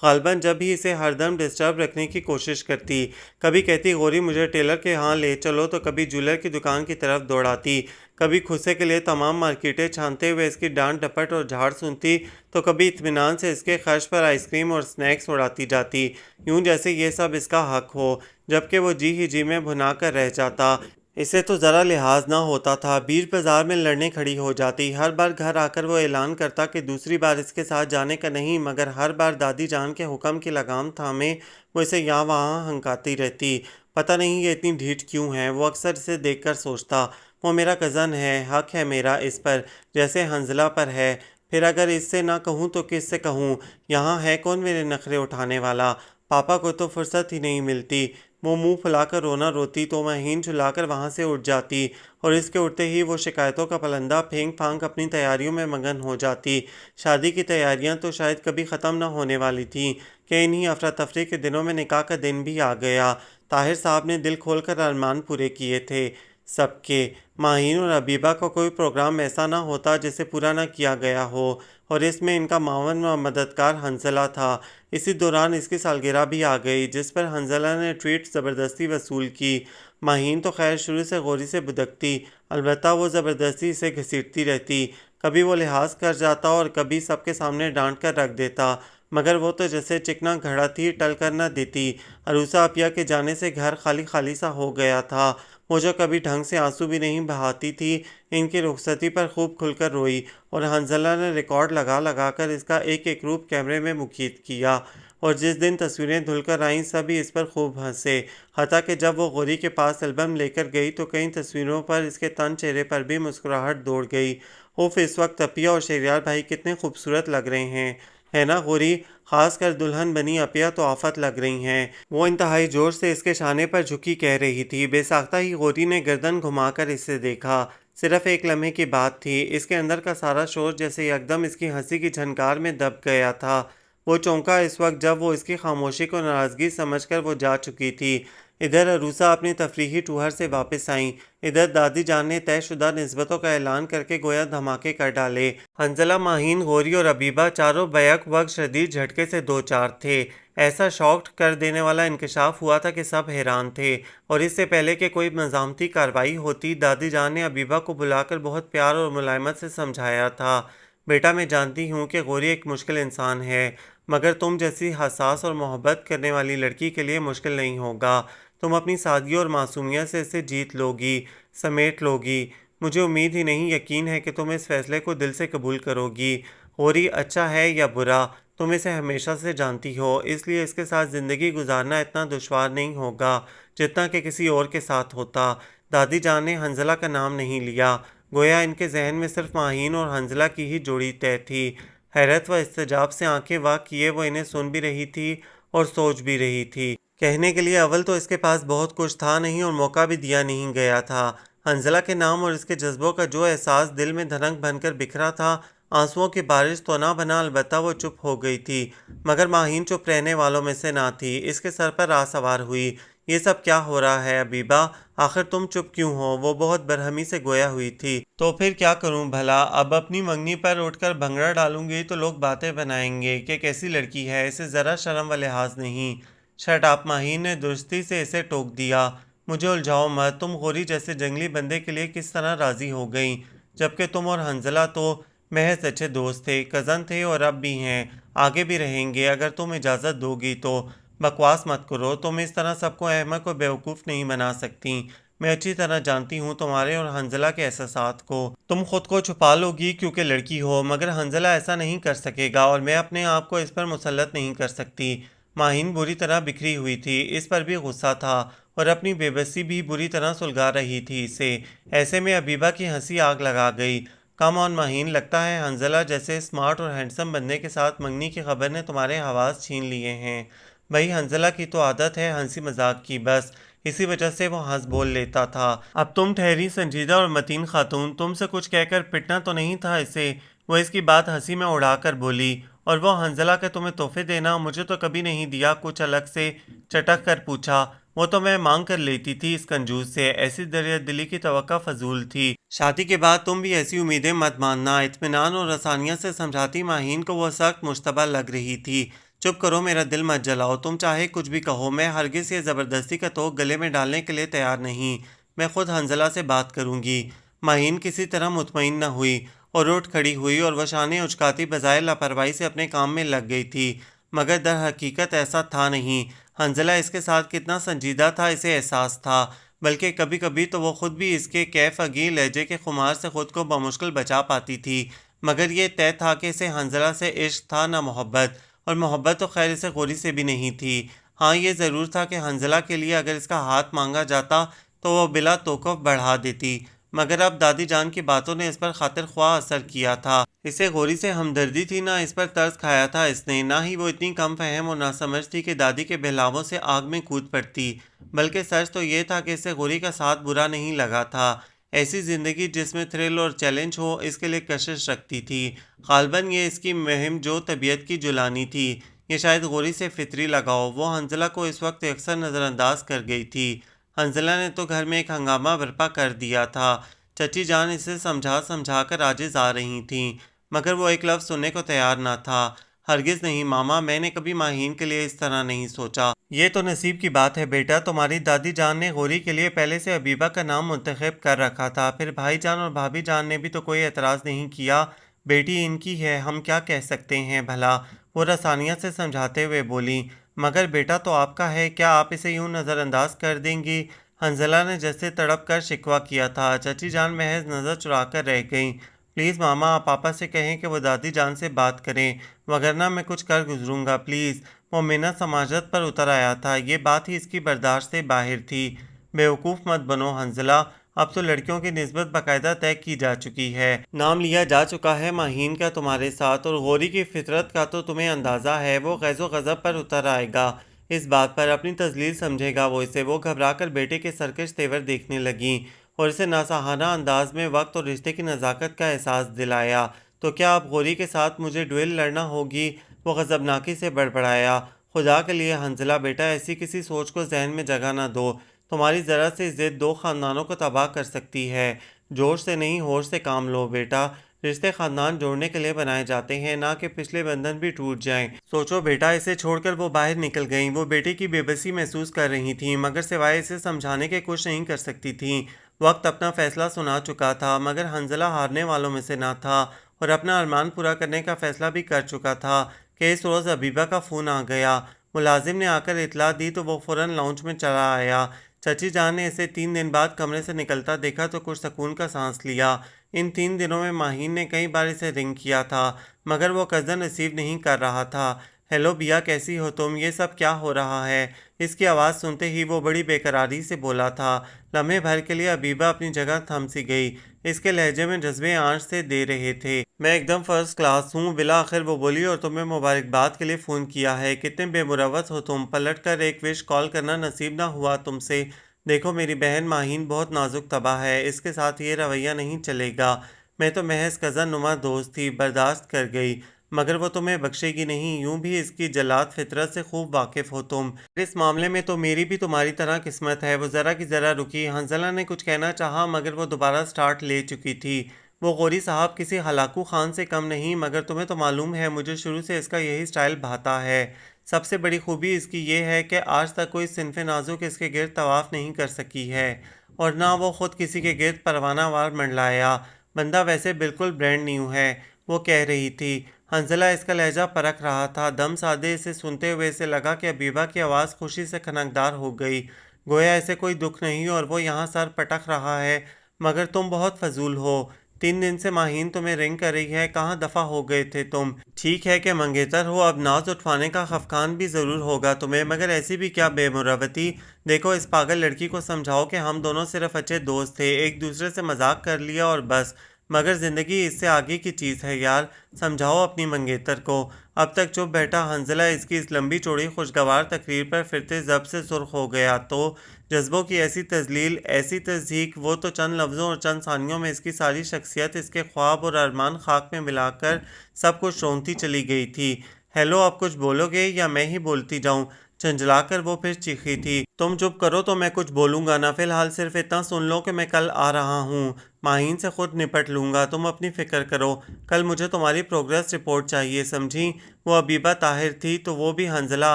غالباً جب بھی اسے ہر دم ڈسٹرب رکھنے کی کوشش کرتی، کبھی کہتی غوری مجھے ٹیلر کے ہاں لے چلو تو کبھی جولر کی دکان کی طرف دوڑاتی، کبھی کھسے کے لیے تمام مارکیٹیں چھانتے ہوئے اس کی ڈانٹ ڈپٹ اور جھاڑ سنتی تو کبھی اطمینان سے اس کے خرچ پر آئس کریم اور سنیکس اڑاتی جاتی، یوں جیسے یہ سب اس کا حق ہو، جبکہ وہ جی ہی جی میں بھنا کر رہ جاتا۔ اسے تو ذرا لحاظ نہ ہوتا تھا، بیچ بازار میں لڑنے کھڑی ہو جاتی، ہر بار گھر آ کر وہ اعلان کرتا کہ دوسری بار اس کے ساتھ جانے کا نہیں، مگر ہر بار دادی جان کے حکم کی لگام تھامے وہ اسے یہاں وہاں ہنکاتی رہتی۔ پتہ نہیں یہ اتنی ڈھیٹ کیوں ہے، وہ اکثر اسے دیکھ کر سوچتا، وہ میرا کزن ہے، حق ہے میرا اس پر جیسے حنزلہ پر ہے، پھر اگر اس سے نہ کہوں تو کس سے کہوں، یہاں ہے کون میرے نخرے اٹھانے والا، پاپا کو تو فرصت ہی نہیں ملتی، وہ منہ پھلا کر رونا روتی تو مہین جھلا کر وہاں سے اٹھ جاتی، اور اس کے اٹھتے ہی وہ شکایتوں کا پلندہ پھینک پھانک اپنی تیاریوں میں مگن ہو جاتی۔ شادی کی تیاریاں تو شاید کبھی ختم نہ ہونے والی تھیں کہ انہی افراتفری کے دنوں میں نکاح کا دن بھی آ گیا۔ طاہر صاحب نے دل کھول کر ارمان پورے کیے تھے، سب کے۔ ماہین اور عبیبہ کا کوئی پروگرام ایسا نہ ہوتا جسے پورا نہ کیا گیا ہو، اور اس میں ان کا معاون و مددگار حنظلہ تھا۔ اسی دوران اس کی سالگرہ بھی آ گئی، جس پر حنظلہ نے ٹریٹ زبردستی وصول کی۔ ماہین تو خیر شروع سے غوری سے بدکتی، البتہ وہ زبردستی اسے گھسیٹتی رہتی۔ کبھی وہ لحاظ کر جاتا اور کبھی سب کے سامنے ڈانٹ کر رکھ دیتا، مگر وہ تو جیسے چکنا گھڑا تھی، ٹل کر نہ دیتی۔ عروسہ عافیہ کے جانے سے گھر خالی خالی سا ہو گیا تھا۔ وہ جو کبھی ڈھنگ سے آنسو بھی نہیں بہاتی تھی، ان کی رخصتی پر خوب کھل کر روئی، اور حنظلہ نے ریکارڈ لگا لگا کر اس کا ایک ایک روپ کیمرے میں مقید کیا، اور جس دن تصویریں دھل کر آئیں سبھی اس پر خوب ہنسے، حتیٰ کہ جب وہ غوری کے پاس البم لے کر گئی تو کئی تصویروں پر اس کے تن چہرے پر بھی مسکراہٹ دوڑ گئی۔ اف، اس وقت عفیہ اور شہریار بھائی کتنے خوبصورت لگ رہے ہیں، ہے نا غوری؟ خاص کر دلہن بنی عفیہ تو آفت لگ رہی ہیں۔ وہ انتہائی جوش سے اس کے شانے پر جھکی کہہ رہی تھی۔ بے ساختہ ہی غوری نے گردن گھما کر اسے دیکھا۔ صرف ایک لمحے کی بات تھی، اس کے اندر کا سارا شور جیسے یکدم اس کی ہنسی کی جھنکار میں دب گیا تھا۔ وہ چونکا اس وقت جب وہ اس کی خاموشی کو ناراضگی سمجھ کر وہ جا چکی تھی۔ ادھر عروسہ اپنی تفریحی ٹوہر سے واپس آئیں، ادھر دادی جان نے طے شدہ نسبتوں کا اعلان کر کے گویا دھماکے کر ڈالے۔ حنظلہ، ماہین، غوری اور عبیبہ چاروں بیک وقت شدید جھٹکے سے دوچار تھے۔ ایسا شاکڈ کر دینے والا انکشاف ہوا تھا کہ سب حیران تھے، اور اس سے پہلے کہ کوئی مزاحمتی کارروائی ہوتی، دادی جان نے عبیبہ کو بلا کر بہت پیار اور ملائمت سے سمجھایا تھا، بیٹا میں جانتی ہوں کہ غوری ایک مشکل انسان ہے، مگر تم جیسی حساس اور محبت کرنے والی لڑکی کے لیے مشکل نہیں ہوگا۔ تم اپنی سادگی اور معصومیت سے اسے جیت لو گی، سمیٹ لو گی۔ مجھے امید ہی نہیں، یقین ہے کہ تم اس فیصلے کو دل سے قبول کرو گی۔ غوری اچھا ہے یا برا، تم اسے ہمیشہ سے جانتی ہو، اس لیے اس کے ساتھ زندگی گزارنا اتنا دشوار نہیں ہوگا جتنا کہ کسی اور کے ساتھ ہوتا۔ دادی جان نے حنظلہ کا نام نہیں لیا، گویا ان کے ذہن میں صرف ماہین اور حنظلہ کی ہی جوڑی طے تھی۔ حیرت و استعجاب سے آنکھیں واہ کیے وہ انہیں سن بھی رہی تھی اور سوچ بھی رہی تھی۔ کہنے کے لیے اول تو اس کے پاس بہت کچھ تھا نہیں اور موقع بھی دیا نہیں گیا تھا۔ حنظلہ کے نام اور اس کے جذبوں کا جو احساس دل میں دھڑک بن کر بکھرا تھا، آنسوؤں کی بارش تو نہ بنا، البتہ وہ چپ ہو گئی تھی، مگر ماہین چپ رہنے والوں میں سے نہ تھی۔ اس کے سر پر راہ سوار ہوئی، یہ سب کیا ہو رہا ہے عبیبہ؟ آخر تم چپ کیوں ہو؟ وہ بہت برہمی سے گویا ہوئی تھی۔ تو پھر کیا کروں بھلا؟ اب اپنی منگنی پر اٹھ کر بھنگڑا ڈالوں گی تو لوگ باتیں بنائیں گے کہ کیسی لڑکی ہے، اسے ذرا شرم و لحاظ نہیں۔ شٹ اپ، ماہین نے درستی سے اسے ٹوک دیا۔ مجھے الجھاؤ مت، تم غوری جیسے جنگلی بندے کے لیے کس طرح راضی ہو گئیں، جبکہ تم اور حنظلہ تو محض اچھے دوست تھے، کزن تھے اور اب بھی ہیں، آگے بھی رہیں گے اگر تم اجازت دو گی تو۔ بکواس مت کرو، تم اس طرح سب کو احمق و بیوقوف نہیں بنا سکتی۔ میں اچھی طرح جانتی ہوں تمہارے اور حنظلہ کے احساسات کو۔ تم خود کو چھپا لو گی کیونکہ لڑکی ہو، مگر حنظلہ ایسا نہیں کر سکے گا اور میں اپنے آپ کو اس پر مسلط نہیں کر سکتی۔ ماہین بری طرح بکھری ہوئی تھی، اس پر بھی غصہ تھا اور اپنی بے بسی بھی بری طرح سلگا رہی تھی اسے۔ ایسے میں عبیبہ کی ہنسی آگ لگا گئی۔ کم آن ماہین، لگتا ہے حنظلہ جیسے اسمارٹ اور ہینڈسم بندے کے ساتھ منگنی کی خبر نے تمہارے حواس چھین لیے ہیں۔ بھائی حنظلہ کی تو عادت ہے ہنسی مذاق کی، بس اسی وجہ سے وہ ہنس بول لیتا تھا۔ اب تم ٹھہری سنجیدہ اور متین خاتون، تم سے کچھ کہہ کر پٹنا تو نہیں تھا اسے؟ وہ اس کی بات ہنسی میں اڑا کر بولی۔ اور وہ حنظلہ کے تمہیں تحفے دینا، مجھے تو کبھی نہیں دیا؟ کچھ الگ سے چٹک کر پوچھا۔ وہ تو میں مانگ کر لیتی تھی اس کنجوس سے، ایسی دریا دلی کی توقع فضول تھی۔ شادی کے بعد تم بھی ایسی امیدیں مت ماننا۔ اطمینان اور آسانیت سے سمجھاتی ماہین کو وہ سخت مشتبہ لگ رہی تھی۔ چپ کرو، میرا دل مت جلاؤ، تم چاہے کچھ بھی کہو، میں ہرگز یہ زبردستی کا توق گلے میں ڈالنے کے لیے تیار نہیں۔ میں خود حنظلہ سے بات کروں گی۔ ماہین کسی طرح مطمئن نہ ہوئی اور اٹھ کھڑی ہوئی اور وہ شانے اچکاتی بظاہر لاپرواہی سے اپنے کام میں لگ گئی تھی، مگر در حقیقت ایسا تھا نہیں۔ حنظلہ اس کے ساتھ کتنا سنجیدہ تھا اسے احساس تھا، بلکہ کبھی کبھی تو وہ خود بھی اس کے کیف اگی لہجے کے خمار سے خود کو بمشکل بچا پاتی تھی، مگر یہ طے تھا کہ اسے حنظلہ سے عشق تھا نہ محبت، اور محبت تو خیر اسے غوری سے بھی نہیں تھی۔ ہاں یہ ضرور تھا کہ حنظلہ کے لیے اگر اس کا ہاتھ مانگا جاتا تو وہ بلا توقف بڑھا دیتی، مگر اب دادی جان کی باتوں نے اس پر خاطر خواہ اثر کیا تھا۔ اسے غوری سے ہمدردی تھی، نہ اس پر ترس کھایا تھا اس نے، نہ ہی وہ اتنی کم فہم اور ناسمجھ تھی کہ دادی کے بہلاووں سے آگ میں کود پڑتی، بلکہ سچ تو یہ تھا کہ اسے غوری کا ساتھ برا نہیں لگا تھا۔ ایسی زندگی جس میں تھرل اور چیلنج ہو اس کے لیے کشش رکھتی تھی۔ غالباً یہ اس کی مہم جو طبیعت کی جلانی تھی، یہ شاید غوری سے فطری لگاؤ۔ وہ حنظلہ کو اس وقت اکثر نظر انداز کر گئی تھی، حنزلہ نے تو گھر میں ایک ہنگامہ برپا کر دیا تھا۔ چچی جان اسے سمجھا سمجھا کر عاجز آ رہی تھیں، مگر وہ ایک لفظ سننے کو تیار نہ تھا۔ ہرگز نہیں ماما، میں نے کبھی ماہین کے لیے اس طرح نہیں سوچا۔ یہ تو نصیب کی بات ہے بیٹا، تمہاری دادی جان نے غوری کے لیے پہلے سے حبیبہ کا نام منتخب کر رکھا تھا، پھر بھائی جان اور بھابھی جان نے بھی تو کوئی اعتراض نہیں کیا۔ بیٹی ان کی ہے، ہم کیا کہہ سکتے ہیں بھلا، وہ رسانیت سے سمجھاتے ہوئے بولی۔ مگر بیٹا تو آپ کا ہے، کیا آپ اسے یوں نظر انداز کر دیں گی؟ حنزلہ نے جیسے تڑپ کر شکوہ کیا تھا۔ چچی جان محض نظر چرا کر رہ گئیں۔ پلیز ماما، آپ پاپا سے کہیں کہ وہ دادی جان سے بات کریں، وگرنہ میں کچھ کر گزروں گا پلیز۔ وہ منت سماجت پر اتر آیا تھا، یہ بات ہی اس کی برداشت سے باہر تھی۔ بیوقوف مت بنو حنزلہ، اب تو لڑکیوں کی نسبت باقاعدہ طے کی جا چکی ہے، نام لیا جا چکا ہے ماہین کا تمہارے ساتھ، اور غوری کی فطرت کا تو تمہیں اندازہ ہے، وہ غیظ و غضب پر اتر آئے گا اس بات پر، اپنی تذلیل سمجھے گا وہ اسے۔ وہ گھبرا کر بیٹے کے سرکش تیور دیکھنے لگیں اور اسے ناصحانہ انداز میں وقت اور رشتے کی نزاکت کا احساس دلایا۔ تو کیا اب غوری کے ساتھ مجھے ڈویل لڑنا ہوگی؟ وہ غضبناکی سے بڑبڑایا۔ خدا کے لیے حنزلہ بیٹا، ایسی کسی سوچ کو ذہن میں جگہ نہ دو، تمہاری ذرا سی ضد دو خاندانوں کو تباہ کر سکتی ہے۔ جوش سے نہیں ہوش سے کام لو بیٹا، رشتے خاندان جوڑنے کے لیے بنائے جاتے ہیں، نہ کہ پچھلے بندھن بھی ٹوٹ جائیں۔ سوچو بیٹا۔ اسے چھوڑ کر وہ باہر نکل گئیں۔ وہ بیٹے کی بے بسی محسوس کر رہی تھیں، مگر سوائے اسے سمجھانے کے کچھ نہیں کر سکتی تھیں۔ وقت اپنا فیصلہ سنا چکا تھا، مگر حنزلہ ہارنے والوں میں سے نہ تھا اور اپنا ارمان پورا کرنے کا فیصلہ بھی کر چکا تھا کہ اس روز حبیبہ کا فون آ گیا۔ ملازم نے آ کر اطلاع دی تو وہ فوراً لاؤنج میں چلا آیا۔ چچی جان نے اسے 3 دن بعد کمرے سے نکلتا دیکھا تو کچھ سکون کا سانس لیا۔ ان 3 دنوں میں ماہین نے کئی بار اسے رنگ کیا تھا، مگر وہ کزن ریسیو نہیں کر رہا تھا۔ ہیلو بیا، کیسی ہو تم؟ یہ سب کیا ہو رہا ہے؟ اس کی آواز سنتے ہی وہ بڑی بے قراری سے بولا تھا۔ لمحے بھر کے لیے حبیبہ اپنی جگہ تھم سی گئی، اس کے لہجے میں جذبے آنچ سے دے رہے تھے۔ میں ایک دم فرسٹ کلاس ہوں، بالآخر وہ بولی، اور تمہیں مبارکباد کے لیے فون کیا ہے۔ کتنے بے مروت ہو تم، پلٹ کر ایک وش کال کرنا نصیب نہ ہوا تم سے۔ دیکھو میری بہن ماہین بہت نازک طبع ہے، اس کے ساتھ یہ رویہ نہیں چلے گا۔ میں تو محض کزن نما دوست تھی، برداشت کر گئی، مگر وہ تمہیں بخشے گی نہیں، یوں بھی اس کی جلاد فطرت سے خوب واقف ہو تم۔ اس معاملے میں تو میری بھی تمہاری طرح قسمت ہے۔ وہ ذرا کی ذرا رکی۔ حنزلہ نے کچھ کہنا چاہا، مگر وہ دوبارہ سٹارٹ لے چکی تھی۔ وہ غوری صاحب کسی ہلاکو خان سے کم نہیں، مگر تمہیں تو معلوم ہے مجھے شروع سے اس کا یہی سٹائل بھاتا ہے۔ سب سے بڑی خوبی اس کی یہ ہے کہ آج تک کوئی صنف نازک اس کے گرد طواف نہیں کر سکی ہے، اور نہ وہ خود کسی کے گرد پروانہ وار منڈلایا۔ بندہ ویسے بالکل برینڈ نیو ہے، وہ کہہ رہی تھی۔ حنزلہ اس کا لہجہ پرکھ رہا تھا۔ دم سادے اسے سنتے ہوئے اسے لگا کہ حبیبہ کی آواز خوشی سے کھنکدار ہو گئی، گویا اسے کوئی دکھ نہیں اور وہ یہاں سر پٹک رہا ہے۔ مگر تم بہت فضول ہو، 3 دن سے ماہین تمہیں رنگ کر رہی ہے، کہاں دفع ہو گئے تھے تم؟ ٹھیک ہے کہ منگیتر ہو، اب ناز اٹھوانے کا خفقان بھی ضرور ہوگا تمہیں، مگر ایسی بھی کیا بے مروتی؟ دیکھو اس پاگل لڑکی کو سمجھاؤ کہ ہم دونوں صرف اچھے دوست تھے، ایک دوسرے سے مذاق کر لیا اور بس، مگر زندگی اس سے آگے کی چیز ہے یار، سمجھاؤ اپنی منگیتر کو۔ اب تک چپ بیٹھا حنزلہ اس کی اس لمبی چوڑی خوشگوار تقریر پر پھرتے ضبط سے سرخ ہو گیا۔ تو جذبوں کی ایسی تذلیل، ایسی تضحیک، وہ تو چند لفظوں اور چند ثانیوں میں اس کی ساری شخصیت، اس کے خواب اور ارمان خاک میں ملا کر سب کچھ رونگتی چلی گئی تھی۔ ہیلو، اب کچھ بولو گے یا میں ہی بولتی جاؤں؟ جھنجھلا کر وہ پھر چیخی تھی۔ تم چپ کرو تو میں کچھ بولوں گا نہ، فی الحال صرف اتنا سن لو کہ میں کل آ رہا ہوں، ماہین سے خود نپٹ لوں گا، تم اپنی فکر کرو۔ کل مجھے تمہاری پروگریس رپورٹ چاہیے، سمجھی؟ وہ حبیبہ طاہر تھی تو وہ بھی حنزلہ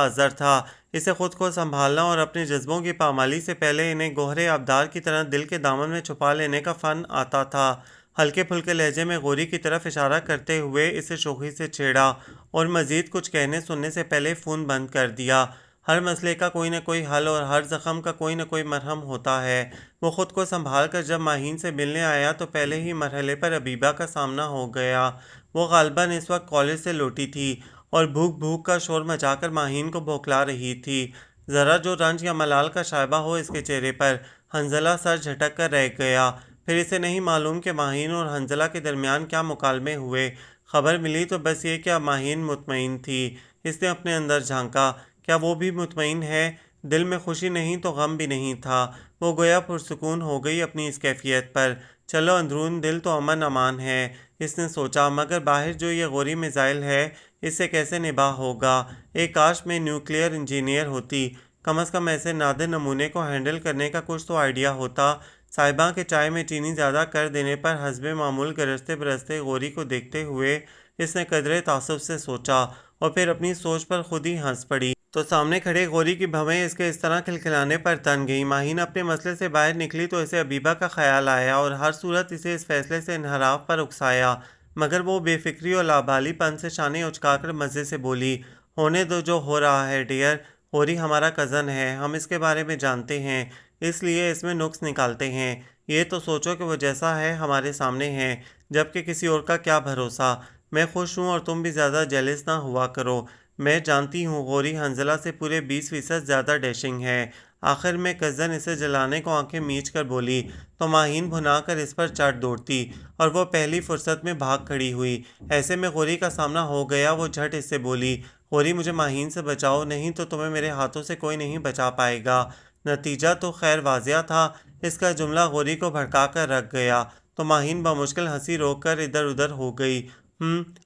اظہر تھا۔ اسے خود کو سنبھالنا اور اپنے جذبوں کی پامالی سے پہلے انہیں گوہر آبدار کی طرح دل کے دامن میں چھپا لینے کا فن آتا تھا۔ ہلکے پھلکے لہجے میں غوری کی طرف اشارہ کرتے ہوئے اسے شوخی سے چھیڑا، اور مزید کچھ کہنے سننے سے پہلے فون بند کر دیا۔ ہر مسئلے کا کوئی نہ کوئی حل اور ہر زخم کا کوئی نہ کوئی مرہم ہوتا ہے۔ وہ خود کو سنبھال کر جب ماہین سے ملنے آیا تو پہلے ہی مرحلے پر حبیبہ کا سامنا ہو گیا۔ وہ غالباً اس وقت کالج سے لوٹی تھی اور بھوک بھوک کا شور مچا کر ماہین کو بھوکلا رہی تھی۔ ذرا جو رنج یا ملال کا شائبہ ہو اس کے چہرے پر، حنزلہ سر جھٹک کر رہ گیا۔ پھر اسے نہیں معلوم کہ ماہین اور حنزلہ کے درمیان کیا مکالمے ہوئے۔ خبر ملی تو بس یہ کہ اب ماہین مطمئن تھی۔ اس نے اپنے اندر جھانکا، کیا وہ بھی مطمئن ہے؟ دل میں خوشی نہیں تو غم بھی نہیں تھا۔ وہ گویا پرسکون ہو گئی اپنی اس کیفیت پر۔ چلو اندرون دل تو امن امان ہے، اس نے سوچا، مگر باہر جو یہ غوری میزائل ہے، اس سے کیسے نباہ ہوگا؟ ایک کاش میں نیوکلیئر انجینئر ہوتی، کم از کم ایسے نادر نمونے کو ہینڈل کرنے کا کچھ تو آئیڈیا ہوتا۔ صاحبہ کے چائے میں چینی زیادہ کر دینے پر حسب معمول گرجتے برستے غوری کو دیکھتے ہوئے اس نے قدرے تعصب سے سوچا اور پھر اپنی سوچ پر خود ہی ہنس پڑی تو سامنے کھڑے غوری کی بھویں اس کے اس طرح کھلکھلانے پر تن گئی۔ ماہین اپنے مسئلے سے باہر نکلی تو اسے حبیبہ کا خیال آیا اور ہر صورت اسے اس فیصلے سے انحراف پر اکسایا، مگر وہ بے فکری اور لابالی پن سے شانے اچکا کر مزے سے بولی، ہونے دو جو ہو رہا ہے ڈیئر، غوری ہمارا کزن ہے، ہم اس کے بارے میں جانتے ہیں، اس لیے اس میں نقص نکالتے ہیں۔ یہ تو سوچو کہ وہ جیسا ہے ہمارے سامنے ہے، جبکہ کسی اور کا کیا بھروسہ۔ میں خوش ہوں اور تم بھی زیادہ جیلس نہ ہوا کرو۔ میں جانتی ہوں غوری حنظلہ سے پورے 20% زیادہ ڈیشنگ ہے۔ آخر میں کزن اسے جلانے کو آنکھیں میچ کر بولی تو ماہین بھنا کر اس پر چڑھ دوڑتی اور وہ پہلی فرصت میں بھاگ کھڑی ہوئی۔ ایسے میں غوری کا سامنا ہو گیا، وہ جھٹ اس سے بولی، غوری مجھے ماہین سے بچاؤ، نہیں تو تمہیں میرے ہاتھوں سے کوئی نہیں بچا پائے گا۔ نتیجہ تو خیر واضح تھا، اس کا جملہ غوری کو بھڑکا کر رکھ گیا تو ماہین بمشکل ہنسی روک کر ادھر ادھر ہو گئی۔